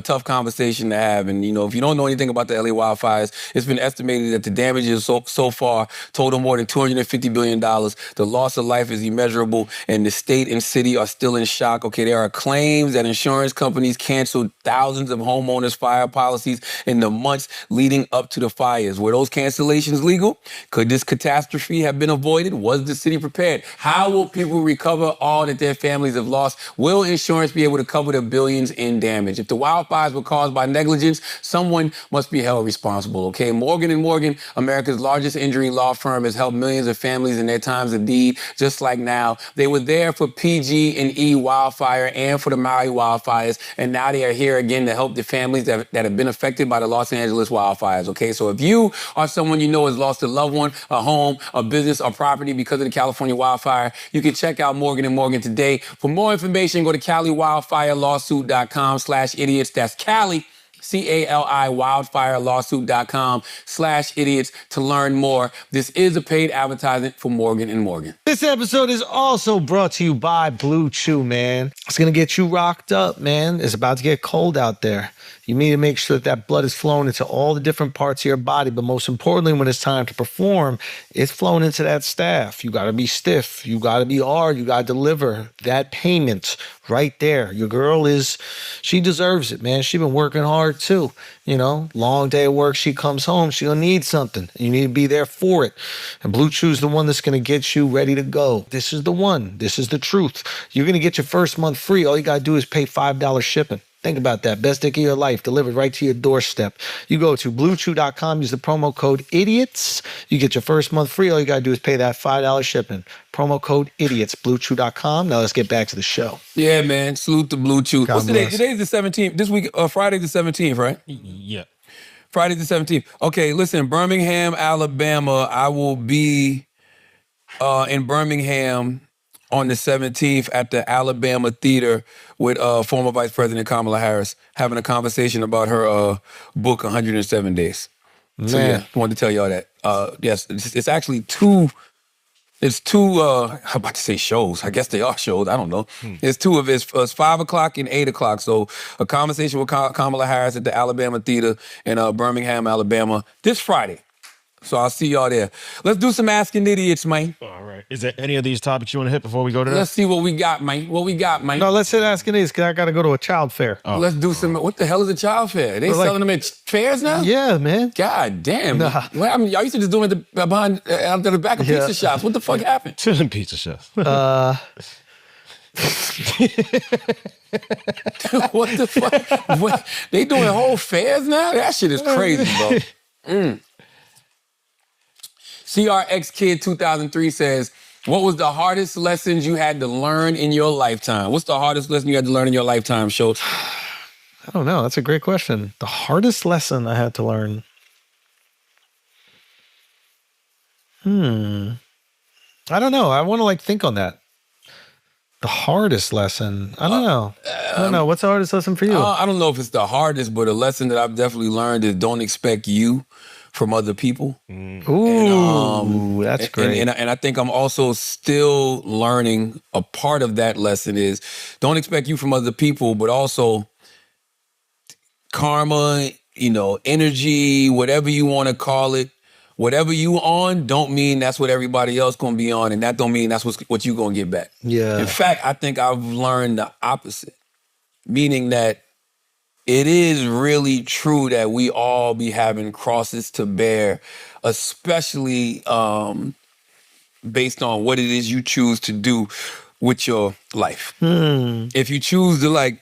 tough conversation to have. And, if you don't know anything about the LA wildfires, it's been estimated that the damages so far total more than $250 billion. The loss of life is immeasurable, and the state and city are still in shock. Okay, there are claims that insurance companies canceled thousands of homeowners' fire policies in the months leading up to the fires. Were those cancellations legal? Could this catastrophe have been avoided? Was the city prepared? How will people recover all that their families have lost? Will insurance be able to cover the billions in damage? If the wildfires were caused by negligence, someone must be held responsible, okay? Morgan & Morgan, America's largest injury law firm, has helped millions of families in their times of need, just like now. They were there for PG&E wildfire and for the Maui wildfires, and now they are here again to help the families that have been affected by the Los Angeles wildfires, okay? So if you are someone you know has lost a loved one, a home, a business, or property because of the California wildfire, you can check out Morgan & Morgan today. For more information, go to CaliWildfireLawsuit.com/idiots. That's Cali, CALI, wildfirelawsuit.com/idiots to learn more. This is a paid advertisement for Morgan & Morgan. This episode is also brought to you by Blue Chew, man. It's going to get you rocked up, man. It's about to get cold out there. You need to make sure that blood is flowing into all the different parts of your body, but most importantly, when it's time to perform, it's flowing into that staff. You got to be stiff. You got to be hard. You got to deliver that payment right there. Your girl she deserves it, man. She's been working hard too. Long day of work. She comes home. She'll need something. You need to be there for it. And Blue Chew's the one that's going to get you ready to go. This is the one. This is the truth. You're going to get your first month free. All you got to do is pay $5 shipping. Think about that. Best dick of your life delivered right to your doorstep. You go to BlueChew.com, use the promo code IDIOTS. You get your first month free. All you got to do is pay that $5 shipping. Promo code IDIOTS, BlueChew.com. Now let's get back to the show. Yeah, man. Salute to Blue Chew. God What's today? bless. Today's the 17th. This week, Friday the 17th, right? Yeah. Friday the 17th. Okay, listen, Birmingham, Alabama. I will be in Birmingham on the 17th at the Alabama Theater with former Vice President Kamala Harris, having a conversation about her book, 107 Days. Man. So yeah, I wanted to tell y'all that. Yes, it's actually two, I'm about to say shows. I guess they are shows. I don't know. It's two of it. It's 5 o'clock and 8 o'clock. So a conversation with Kamala Harris at the Alabama Theater in Birmingham, Alabama this Friday. So I'll see y'all there. Let's do some Asking Idiots, man. All right. Is there any of these topics you want to hit before we go to that? Let's see what we got, man. No, let's hit Asking Idiots because I got to go to a child fair. Oh. Let's do some. What the hell is a child fair? They selling them at fairs now? Yeah, man. God damn. Nah. Well, I mean, y'all used to just do it behind out the back of pizza shops. What the fuck happened? To the pizza shops. What the fuck? What? They doing whole fairs now? That shit is crazy, bro. CRX Kid 2003 says, what was the hardest lessons you had to learn in your lifetime? What's the hardest lesson you had to learn in your lifetime, Schultz? I don't know. That's a great question. The hardest lesson I had to learn. I don't know. I want to think on that. The hardest lesson. I don't know. What's the hardest lesson for you? I don't know if it's the hardest, but a lesson that I've definitely learned is don't expect you from other people. Ooh, that's great. And I think I'm also still learning. A part of that lesson is don't expect you from other people, but also karma, energy, whatever you want to call it. Whatever you on don't mean that's what everybody else gonna be on, and that don't mean that's what you gonna get back. Yeah. In fact, I think I've learned the opposite, meaning that it is really true that we all be having crosses to bear, especially based on what it is you choose to do with your life. If you choose to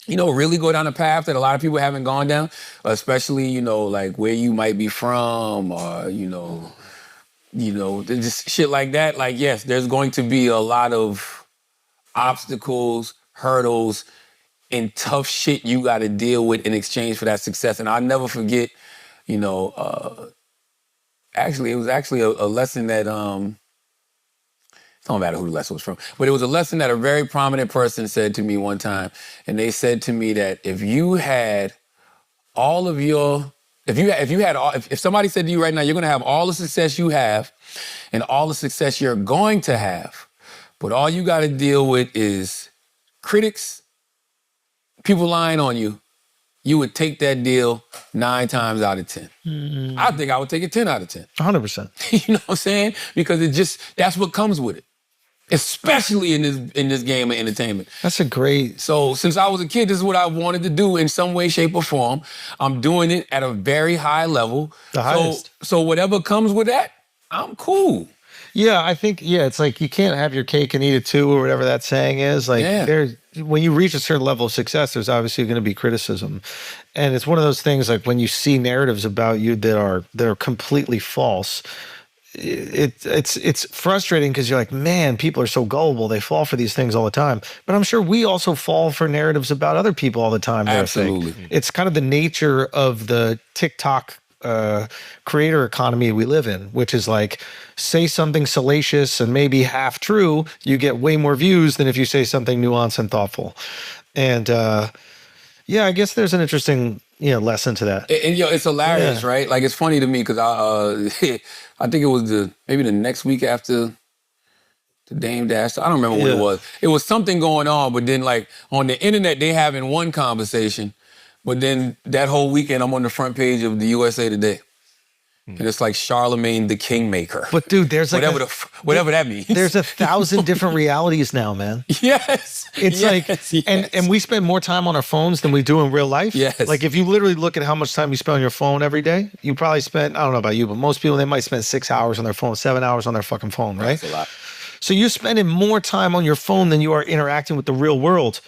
really go down a path that a lot of people haven't gone down, especially, where you might be from or, just shit like that. Like, yes, there's going to be a lot of obstacles, hurdles, and tough shit you got to deal with in exchange for that success. And I'll never forget, actually, it was actually a lesson that, it don't matter who the lesson was from, but it was a lesson that a very prominent person said to me one time. And they said to me that if somebody said to you right now, you're going to have all the success you have and all the success you're going to have, but all you got to deal with is critics, people lying on you, you would take that deal 9 times out of 10. Mm. I think I would take it 10 out of 10. 100%. You know what I'm saying? Because that's what comes with it. Especially in this game of entertainment. That's a great... So since I was a kid, this is what I wanted to do in some way, shape, or form. I'm doing it at a very high level. The highest. So whatever comes with that, I'm cool. Yeah, I think, it's like you can't have your cake and eat it too, or whatever that saying is. Like, when you reach a certain level of success, there's obviously going to be criticism. And it's one of those things, like when you see narratives about you that are completely false, it's frustrating because you're like, man, people are so gullible. They fall for these things all the time. But I'm sure we also fall for narratives about other people all the time. Absolutely. It's kind of the nature of the TikTok creator economy we live in, which is like, say something salacious and maybe half true, you get way more views than if you say something nuanced and thoughtful. And I guess there's an interesting lesson to that. And it's hilarious, right? Like, it's funny to me because I think it was maybe the next week after the Dame Dash. I don't remember what it was. It was something going on, but then like on the internet, they having one conversation, but then that whole weekend, I'm on the front page of the USA Today. And it's like Charlemagne the Kingmaker. But dude, there's like whatever that means. There's 1,000 different realities now, man. Yes. It's and we spend more time on our phones than we do in real life. Yes. Like if you literally look at how much time you spend on your phone every day, you probably spend, I don't know about you, but most people, they might spend 6 hours on their phone, 7 hours on their fucking phone, right? That's a lot. So you're spending more time on your phone than you are interacting with the real world,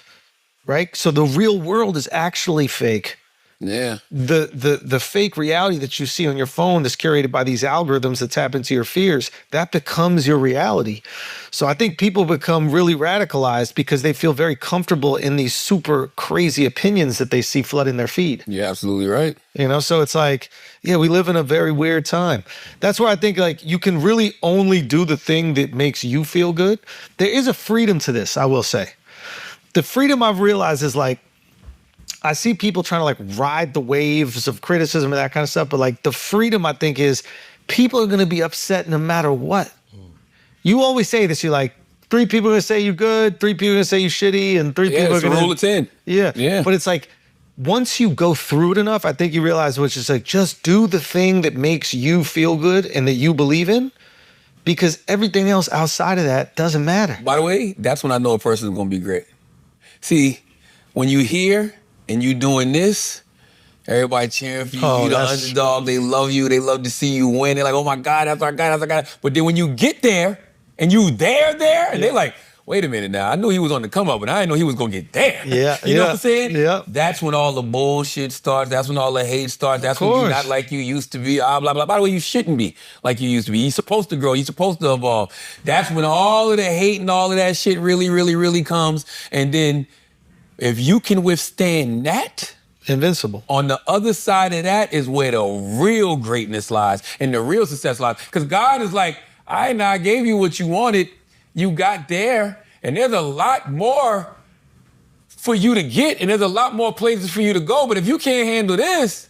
right? So the real world is actually fake. Yeah. The fake reality that you see on your phone that's curated by these algorithms that tap into your fears, that becomes your reality. So I think people become really radicalized because they feel very comfortable in these super crazy opinions that they see flooding their feed. Yeah, absolutely right. So it's like, we live in a very weird time. That's where I think like you can really only do the thing that makes you feel good. There is a freedom to this, I will say. The freedom I've realized is like, I see people trying to like ride the waves of criticism and that kind of stuff, but like the freedom I think is people are going to be upset no matter what. You always say this, you're like, 3 people are going to say you're good, 3 people are going to say you're shitty, and 3 people are going to... rule of 10. Yeah. But it's like, once you go through it enough, I think you realize, which is like, just do the thing that makes you feel good and that you believe in, because everything else outside of that doesn't matter. By the way, that's when I know a person is going to be great. See, when you hear and you doing this, everybody cheering for you, you the underdog, they love you, they love to see you win. They're like, oh my God, that's our guy, that's our guy. But then when you get there, and you there, and they're like, wait a minute now, I knew he was on the come up, but I didn't know he was gonna get there. You know what I'm saying? Yeah. That's when all the bullshit starts, that's when all the hate starts, that's when you're not like you used to be, blah, blah, blah. By the way, you shouldn't be like you used to be. You're supposed to grow, you're supposed to evolve. That's when all of the hate and all of that shit really, really, really comes. And then if you can withstand that, invincible. On the other side of that is where the real greatness lies and the real success lies. Because God is like, I gave you what you wanted. You got there. And there's a lot more for you to get. And there's a lot more places for you to go. But if you can't handle this.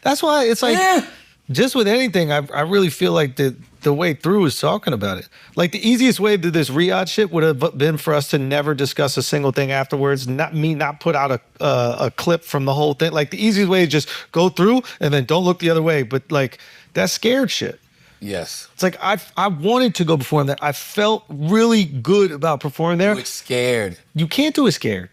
That's why it's like, just with anything, I really feel like the way through is talking about it. Like the easiest way to this Riyadh shit would have been for us to never discuss a single thing afterwards, not put out a clip from the whole thing. Like the easiest way is just go through and then don't look the other way. But like that's scared shit. Yes. It's like I wanted to go perform there. I felt really good about performing there. Do it scared. You can't do it scared.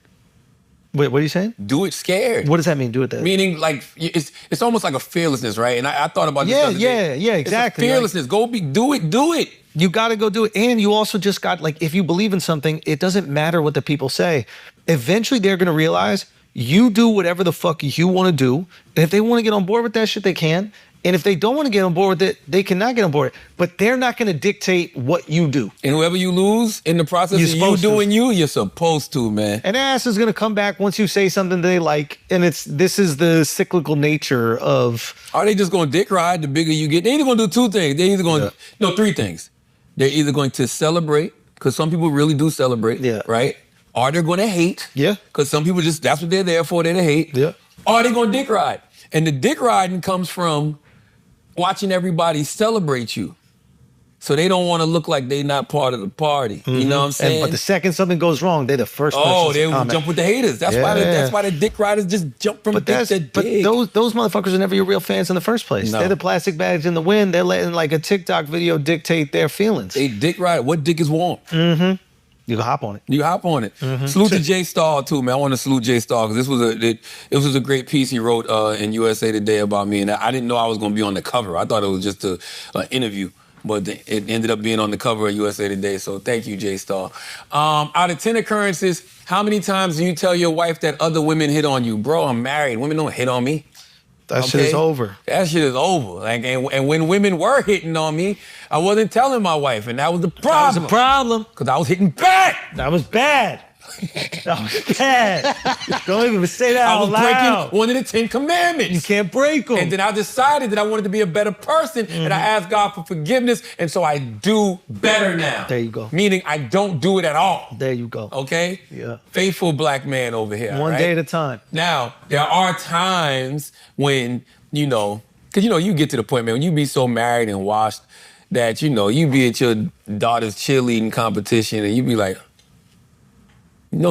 Wait, what are you saying? Do it scared. What does that mean, do it there? Meaning, like, it's almost like a fearlessness, right? And I thought about this the other day. Yeah, exactly. It's a fearlessness. Like, do it. You got to go do it. And you also just got, like, if you believe in something, it doesn't matter what the people say. Eventually, they're going to realize you do whatever the fuck you want to do. And if they want to get on board with that shit, they can. And if they don't want to get on board with it, they cannot get on board. But they're not going to dictate what you do. And whoever you lose in the process of you doing you're supposed to, man. And ass is going to come back once you say something they like. And this is the cyclical nature of... Are they just going to dick ride the bigger you get? They're either going to do two things. They're either going to... No, three things. They're either going to celebrate, because some people really do celebrate, right? Or they're going to hate. Yeah. Because some people just, that's what they're there for, they're to hate. Yeah. Or they're going to dick ride. And the dick riding comes from watching everybody celebrate you. So they don't want to look like they're not part of the party. Mm-hmm. You know what I'm saying? But the second something goes wrong, they're the first person to they comment. jump with the haters. That's why the dick riders just jump from dick to dick. But those motherfuckers are never your real fans in the first place. No. They're the plastic bags in the wind. They're letting like a TikTok video dictate their feelings. They dick ride. What dick is warm? Mm-hmm. You can hop on it. You hop on it. Mm-hmm. Salute to Jay Stahl too, man. I want to salute Jay Stahl because it was a great piece he wrote in USA Today about me, and I didn't know I was going to be on the cover. I thought it was just an interview, but it ended up being on the cover of USA Today. So thank you, Jay Stahl. Out of 10 occurrences, how many times do you tell your wife that other women hit on you, bro? I'm married. Women don't hit on me. That shit is over. That shit is over. Like, and when women were hitting on me, I wasn't telling my wife, and that was the problem. That was the problem. Because I was hitting back. That was bad. That was bad. Don't even say that out loud. I was breaking one of the 10 commandments. You can't break them. And then I decided that I wanted to be a better person, and I asked God for forgiveness, and so I do better now. There you go. Meaning I don't do it at all. There you go. Okay? Yeah. Faithful black man over here. One right? day at a time. Now, there are times when, because, you get to the point, man, when you be so married and washed that, you be at your daughter's cheerleading competition, and you be like,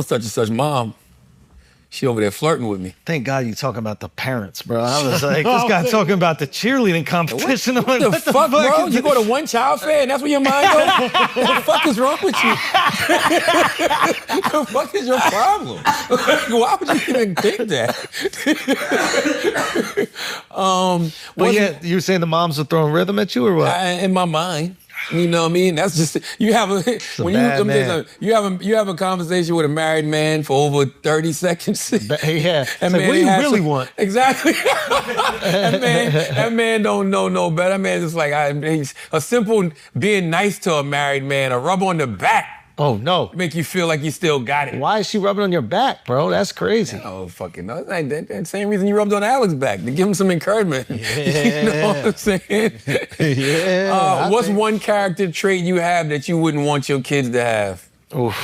such and such mom, she over there flirting with me. Thank God you talking about the parents, bro. I was like, this guy talking about the cheerleading competition. What the fuck, bro? You go to one child fair and that's where your mind goes? What the fuck is wrong with you? The fuck is your problem? Why would you even think that? You saying the moms are throwing rhythm at you or what? In my mind. You know what I mean? That's just you have a conversation with a married man for over 30 seconds. Yeah. That man, what do you really want? Exactly. that man don't know no better. That man is like he's a simple being nice to a married man, a rub on the back. Oh, no. Make you feel like you still got it. Why is she rubbing on your back, bro? That's crazy. Oh, fucking no. That same reason you rubbed on Alex's back, to give him some encouragement. Yeah. You know what I'm saying? Yeah. What's one character trait you have that you wouldn't want your kids to have? Oof.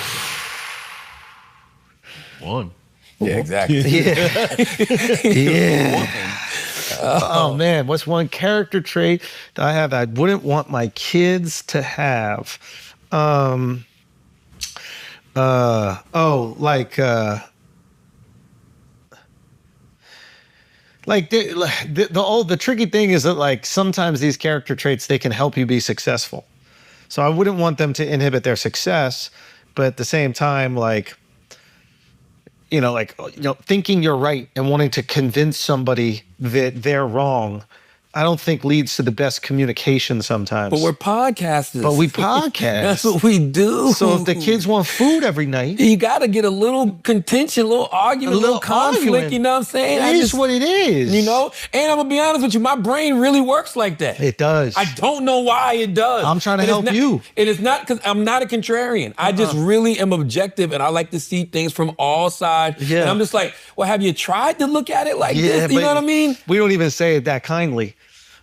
One. Yeah, exactly. Yeah. Oh, man. What's one character trait that I have that I wouldn't want my kids to have? The tricky thing is that like sometimes these character traits, they can help you be successful. So I wouldn't want them to inhibit their success, but at the same time, thinking you're right and wanting to convince somebody that they're wrong, I don't think leads to the best communication sometimes. But we're podcasters. But we podcast. That's what we do. So if the kids want food every night, you got to get a little contention, a little argument, a little conflict. Arguing. You know what I'm saying? It is what it is. And I'm going to be honest with you, my brain really works like that. It does. I don't know why it does. I'm trying to help you. It is not because I'm not a contrarian. I just really am objective, and I like to see things from all sides. Yeah. And I'm just like, well, have you tried to look at it like this? You know what I mean? We don't even say it that kindly.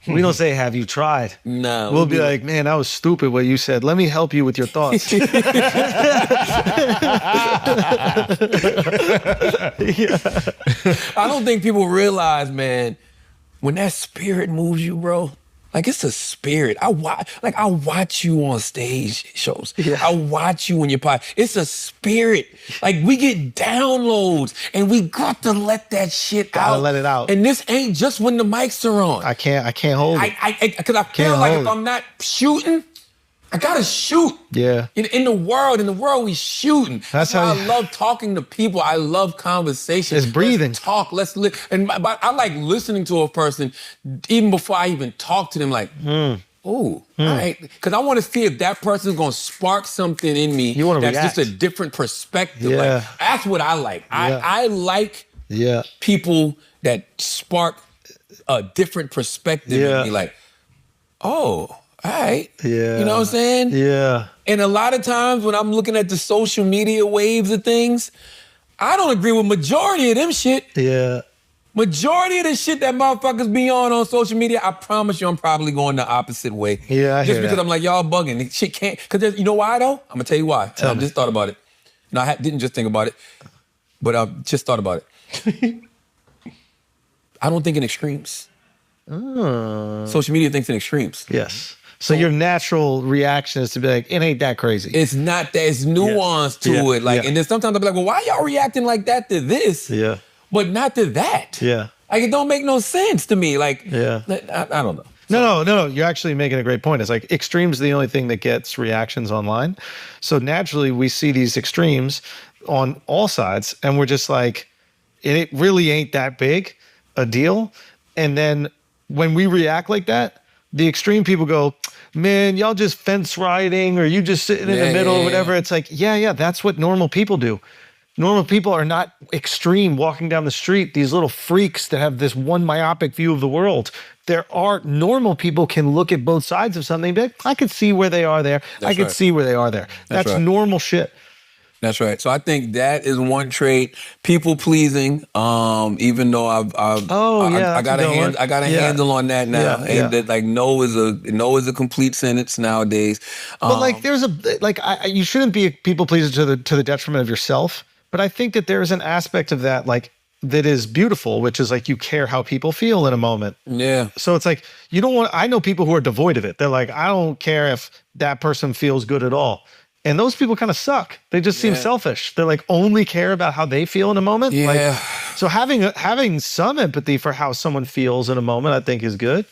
We don't say, have you tried? No. We'll be like, man, that was stupid what you said. Let me help you with your thoughts. I don't think people realize, man, when that spirit moves you, bro, like it's a spirit. I watch you on stage shows. Yeah. I watch you when you're pod. It's a spirit. Like we get downloads and we got to let that shit out. Gotta let it out. And this ain't just when the mics are on. I can't hold it. Because I feel like if I'm not shooting, I gotta shoot. Yeah. In the world, we shooting. That's how I love talking to people. I love conversation. It's breathing. Let's talk. Let's and I like listening to a person even before I even talk to them. Like, all right, because I want to see if that person's gonna spark something in me. You want to that's react. just a different perspective. Yeah. Like, that's what I like. Yeah. I like people that spark a different perspective in me. Like, oh, all right. Yeah. You know what I'm saying? Yeah. And a lot of times when I'm looking at the social media waves of things, I don't agree with majority of them shit. Yeah. Majority of the shit that motherfuckers be on social media, I promise you I'm probably going the opposite way. Yeah, I Just hear because that. I'm like, y'all bugging. This shit can't, because you know why though? I'm gonna tell you why. I just thought about it. No, I didn't just think about it, but I just thought about it. I don't think in extremes. Social media thinks in extremes. Yes. So your natural reaction is to be like, it ain't that crazy. It's not that. It's nuance to it. Like, and then sometimes I'll be like, well, why y'all reacting like that to this? Yeah. But not to that. Yeah. Like, it don't make no sense to me. Like, Yeah. I don't know. No. You're actually making a great point. It's like extremes are the only thing that gets reactions online. So naturally, we see these extremes on all sides, and we're just like, it really ain't that big a deal. And then when we react like that, the extreme people go, man, y'all just fence riding, or you just sitting in the middle or whatever. It's like, yeah, that's what normal people do. Normal people are not extreme walking down the street, these little freaks that have this one myopic view of the world. There are normal people can look at both sides of something and be like, I could see where they are there. I could see where they are there. That's right. normal shit. That's right. So I think that is one trait. People pleasing. Even though I got a handle on that now. And that like no is a complete sentence nowadays. But like there's you shouldn't be a people pleaser to the detriment of yourself. But I think that there's an aspect of that like that is beautiful, which is like you care how people feel in a moment. Yeah. So it's like you don't want. I know people who are devoid of it. They're like, I don't care if that person feels good at all. And those people kind of suck. They just seem selfish. They're like only care about how they feel in a moment. Yeah. Like, so having some empathy for how someone feels in a moment, I think is good.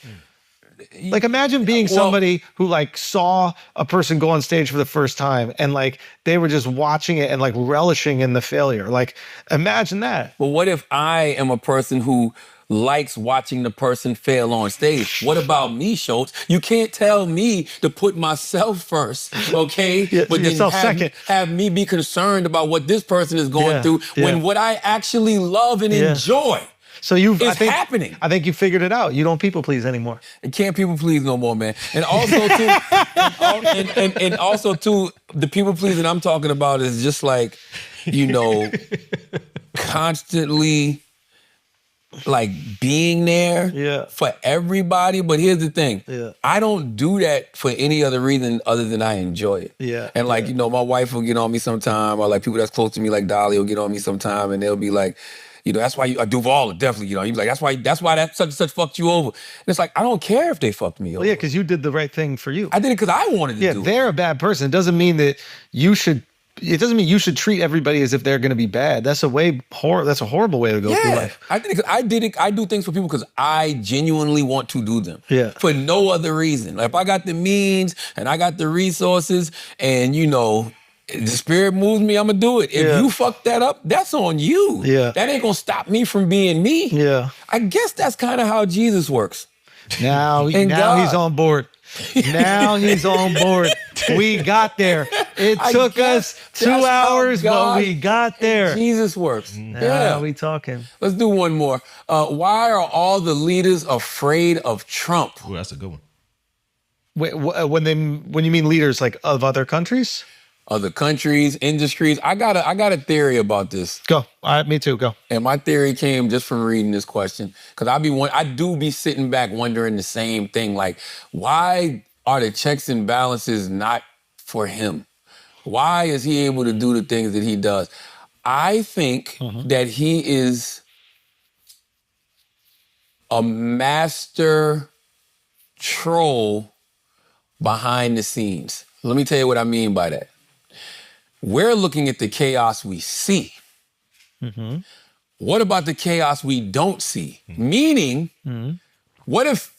Like imagine being somebody who like saw a person go on stage for the first time and like they were just watching it and like relishing in the failure. Like imagine that. But what if I am a person who likes watching the person fail on stage? What about me, Schultz? You can't tell me to put myself first, okay? But then have me be concerned about what this person is going through when what I actually love and enjoy. So happening. I think you figured it out. You don't people please anymore. You can't people please no more, man. And also too, and also too, the people pleasing I'm talking about is just like, constantly like being there for everybody. But here's the thing. I don't do that for any other reason other than I enjoy it. Yeah. And like, my wife will get on me sometime, or like people that's close to me, like Dolly will get on me sometime, and they'll be like, that's why Duval definitely, you'd be like, that's why that such and such fucked you over. And it's like, I don't care if they fucked me over. Well, yeah, because you did the right thing for you. I did it because I wanted to do it. Yeah, they're a bad person. It doesn't mean that you should. It doesn't mean you should treat everybody as if they're going to be bad. That's a horrible way to go through life. I did it. I do things for people because I genuinely want to do them. Yeah. For no other reason. Like if I got the means and I got the resources and the spirit moves me, I'm gonna do it. If you fuck that up, that's on you. Yeah. That ain't gonna stop me from being me. Yeah. I guess that's kind of how Jesus works. Now he's on board. Now he's on board. We got there. It took us 2 hours, but we got there. Jesus works. Now we talking. Let's do one more. Why are all the leaders afraid of Trump? Ooh, that's a good one. Wait, when you mean leaders like of other countries? Other countries, industries. I got a theory about this. Go. All right, me too. Go. And my theory came just from reading this question. Because I do be sitting back wondering the same thing. Like, why are the checks and balances not for him? Why is he able to do the things that he does? I think that he is a master troll behind the scenes. Let me tell you what I mean by that. We're looking at the chaos we see. Mm-hmm. What about the chaos we don't see? Meaning, what if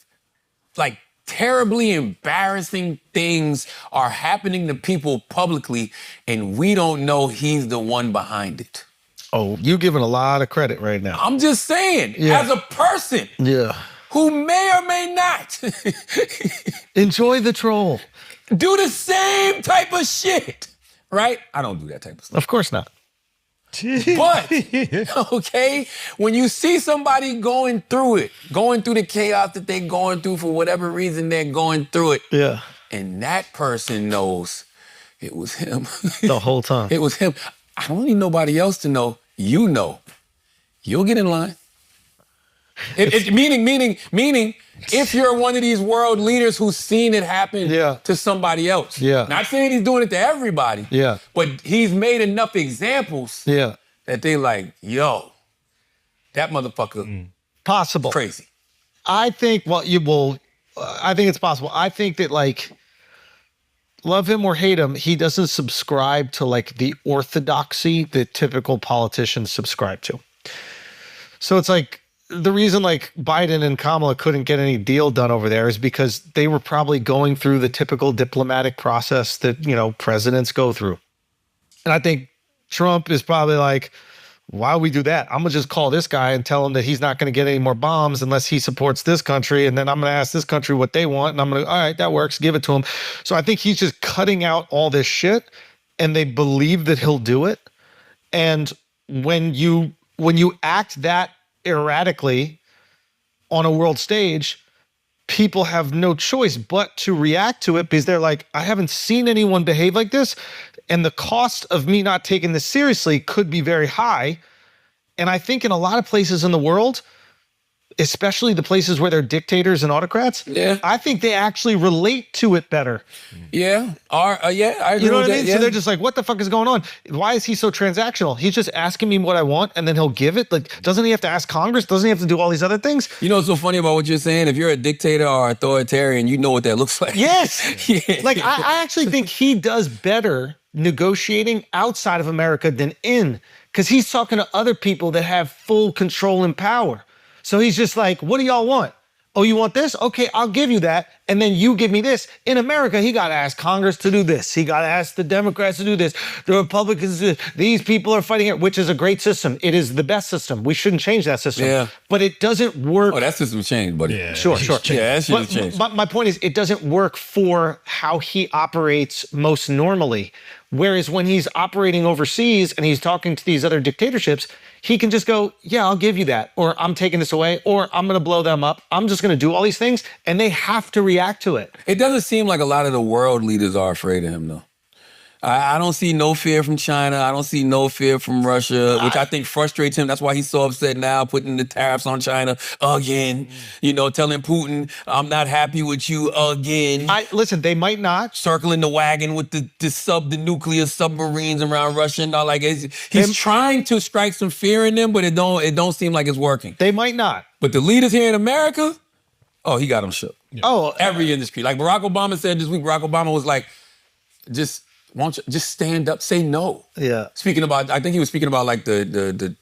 like terribly embarrassing things are happening to people publicly and we don't know he's the one behind it? Oh, you're giving a lot of credit right now. I'm just saying, as a person who may or may not enjoy the troll, do the same type of shit. Right? I don't do that type of stuff. Of course not. But, okay, when you see somebody going through the chaos that they're going through for whatever reason they're going through it. Yeah. And that person knows it was him. The whole time. It was him. I don't need nobody else to know. You know. You'll get in line. Meaning, if you're one of these world leaders who's seen it happen to somebody else. Yeah. Not saying he's doing it to everybody. Yeah. But he's made enough examples that they like, yo, that motherfucker possible. Crazy. I think, I think it's possible. I think that, like, love him or hate him, he doesn't subscribe to, like, the orthodoxy that typical politicians subscribe to. So it's like, the reason, like, Biden and Kamala couldn't get any deal done over there is because they were probably going through the typical diplomatic process that, you know, presidents go through. And I think Trump is probably like, why would we do that? I'm going to just call this guy and tell him that he's not going to get any more bombs unless he supports this country. And then I'm going to ask this country what they want. And I'm going to, all right, that works. Give it to him. So I think he's just cutting out all this shit and they believe that he'll do it. And when you act that erratically on a world stage, people have no choice but to react to it because they're like, I haven't seen anyone behave like this. And the cost of me not taking this seriously could be very high. And I think in a lot of places in the world, especially the places where they're dictators and autocrats, I think they actually relate to it better. Yeah. I agree. You know what I mean? That, So they're just like, what the fuck is going on? Why is he so transactional? He's just asking me what I want and then he'll give it. Like, doesn't he have to ask Congress? Doesn't he have to do all these other things? You know what's so funny about what you're saying? If you're a dictator or authoritarian, you know what that looks like. Yes. Like, I actually think he does better negotiating outside of America than in, because he's talking to other people that have full control and power. So he's just like, what do y'all want? Oh, you want this? Okay, I'll give you that. And then you give me this. In America, he got to ask Congress to do this. He got to ask the Democrats to do this. The Republicans to do this. These people are fighting it, which is a great system. It is the best system. We shouldn't change that system. Yeah. But it doesn't work. Oh, that system changed, buddy. Yeah, sure. Yeah, that shit changed. But my point is, it doesn't work for how he operates most normally. Whereas when he's operating overseas and he's talking to these other dictatorships, he can just go, yeah, I'll give you that. Or I'm taking this away. Or I'm going to blow them up. I'm just going to do all these things. And they have to react to it. It doesn't seem like a lot of the world leaders are afraid of him, though. I don't see no fear from China. I don't see no fear from Russia, which I think frustrates him. That's why he's so upset now, putting the tariffs on China again. You know, telling Putin, I'm not happy with you again. Listen, they might not. Circling the wagon with the nuclear submarines around Russia and all. Like, he's trying to strike some fear in them, but it don't seem like it's working. They might not. But the leaders here in America, oh, he got them shook. Yeah. Oh, every industry. Like Barack Obama said this week, Barack Obama was like, won't you just stand up, say no? Yeah. Speaking about, I think he was speaking about like the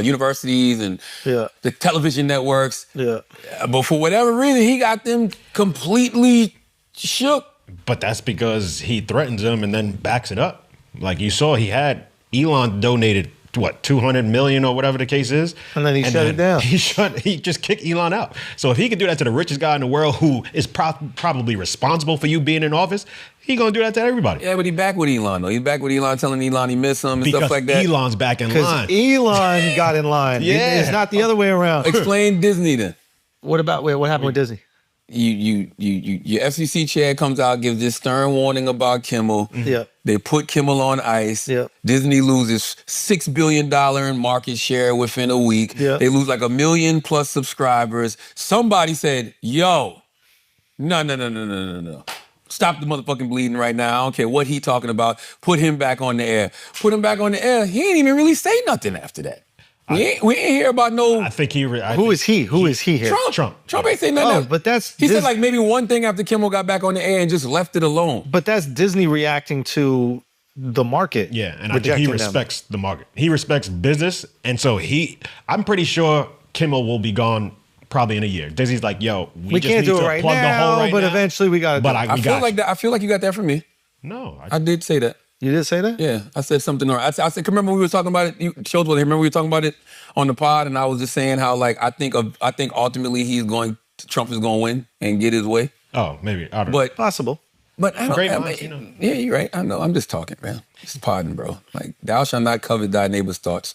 universities and the television networks. Yeah. But for whatever reason, he got them completely shook. But that's because he threatens them and then backs it up. Like you saw, Elon donated what, 200 million or whatever the case is. And then he shut it down. He just kicked Elon out. So if he can do that to the richest guy in the world who is probably responsible for you being in office, he gonna do that to everybody. Yeah, but he back with Elon though. He's back with Elon, telling Elon he missed him and stuff like that. Elon's back in line. Elon got in line. Yeah. It's not the other way around. Explain Disney then. What happened with Disney? Your FCC chair comes out, gives this stern warning about Kimmel. Yeah. They put Kimmel on ice. Yeah. Disney loses $6 billion in market share within a week. Yeah. They lose like 1 million plus subscribers. Somebody said, yo, no. Stop the motherfucking bleeding right now. I don't care what he talking about. Put him back on the air. Put him back on the air. He ain't even really say nothing after that. We ain't hear about no... I think Who is he here? Trump ain't saying nothing. Oh, but that's... He said like maybe one thing after Kimmel got back on the air and just left it alone. But that's Disney reacting to the market. Yeah, and I think he respects the market. He respects business, and so I'm pretty sure Kimmel will be gone probably in a year. Disney's like, yo, we just can't need do it to right plug now, the hole right but now. eventually we got to do it. I feel like you got that from me. No. I did say that. You did say that? Yeah, I said something. I said, remember we were talking about it? Remember we were talking about it on the pod, and I was just saying how like I think ultimately Trump is going to win and get his way. Oh, maybe. But possible. But I don't, Great minds, yeah, you're right. I know. I'm just talking, man. Just pardon, bro. Like, thou shalt not covet thy neighbor's thoughts.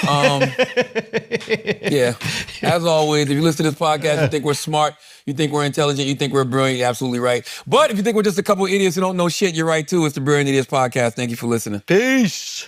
Yeah. As always, if you listen to this podcast, you think we're smart, you think we're intelligent, you think we're brilliant, you're absolutely right. But if you think we're just a couple of idiots who don't know shit, you're right too. It's the Brilliant Idiots Podcast. Thank you for listening. Peace.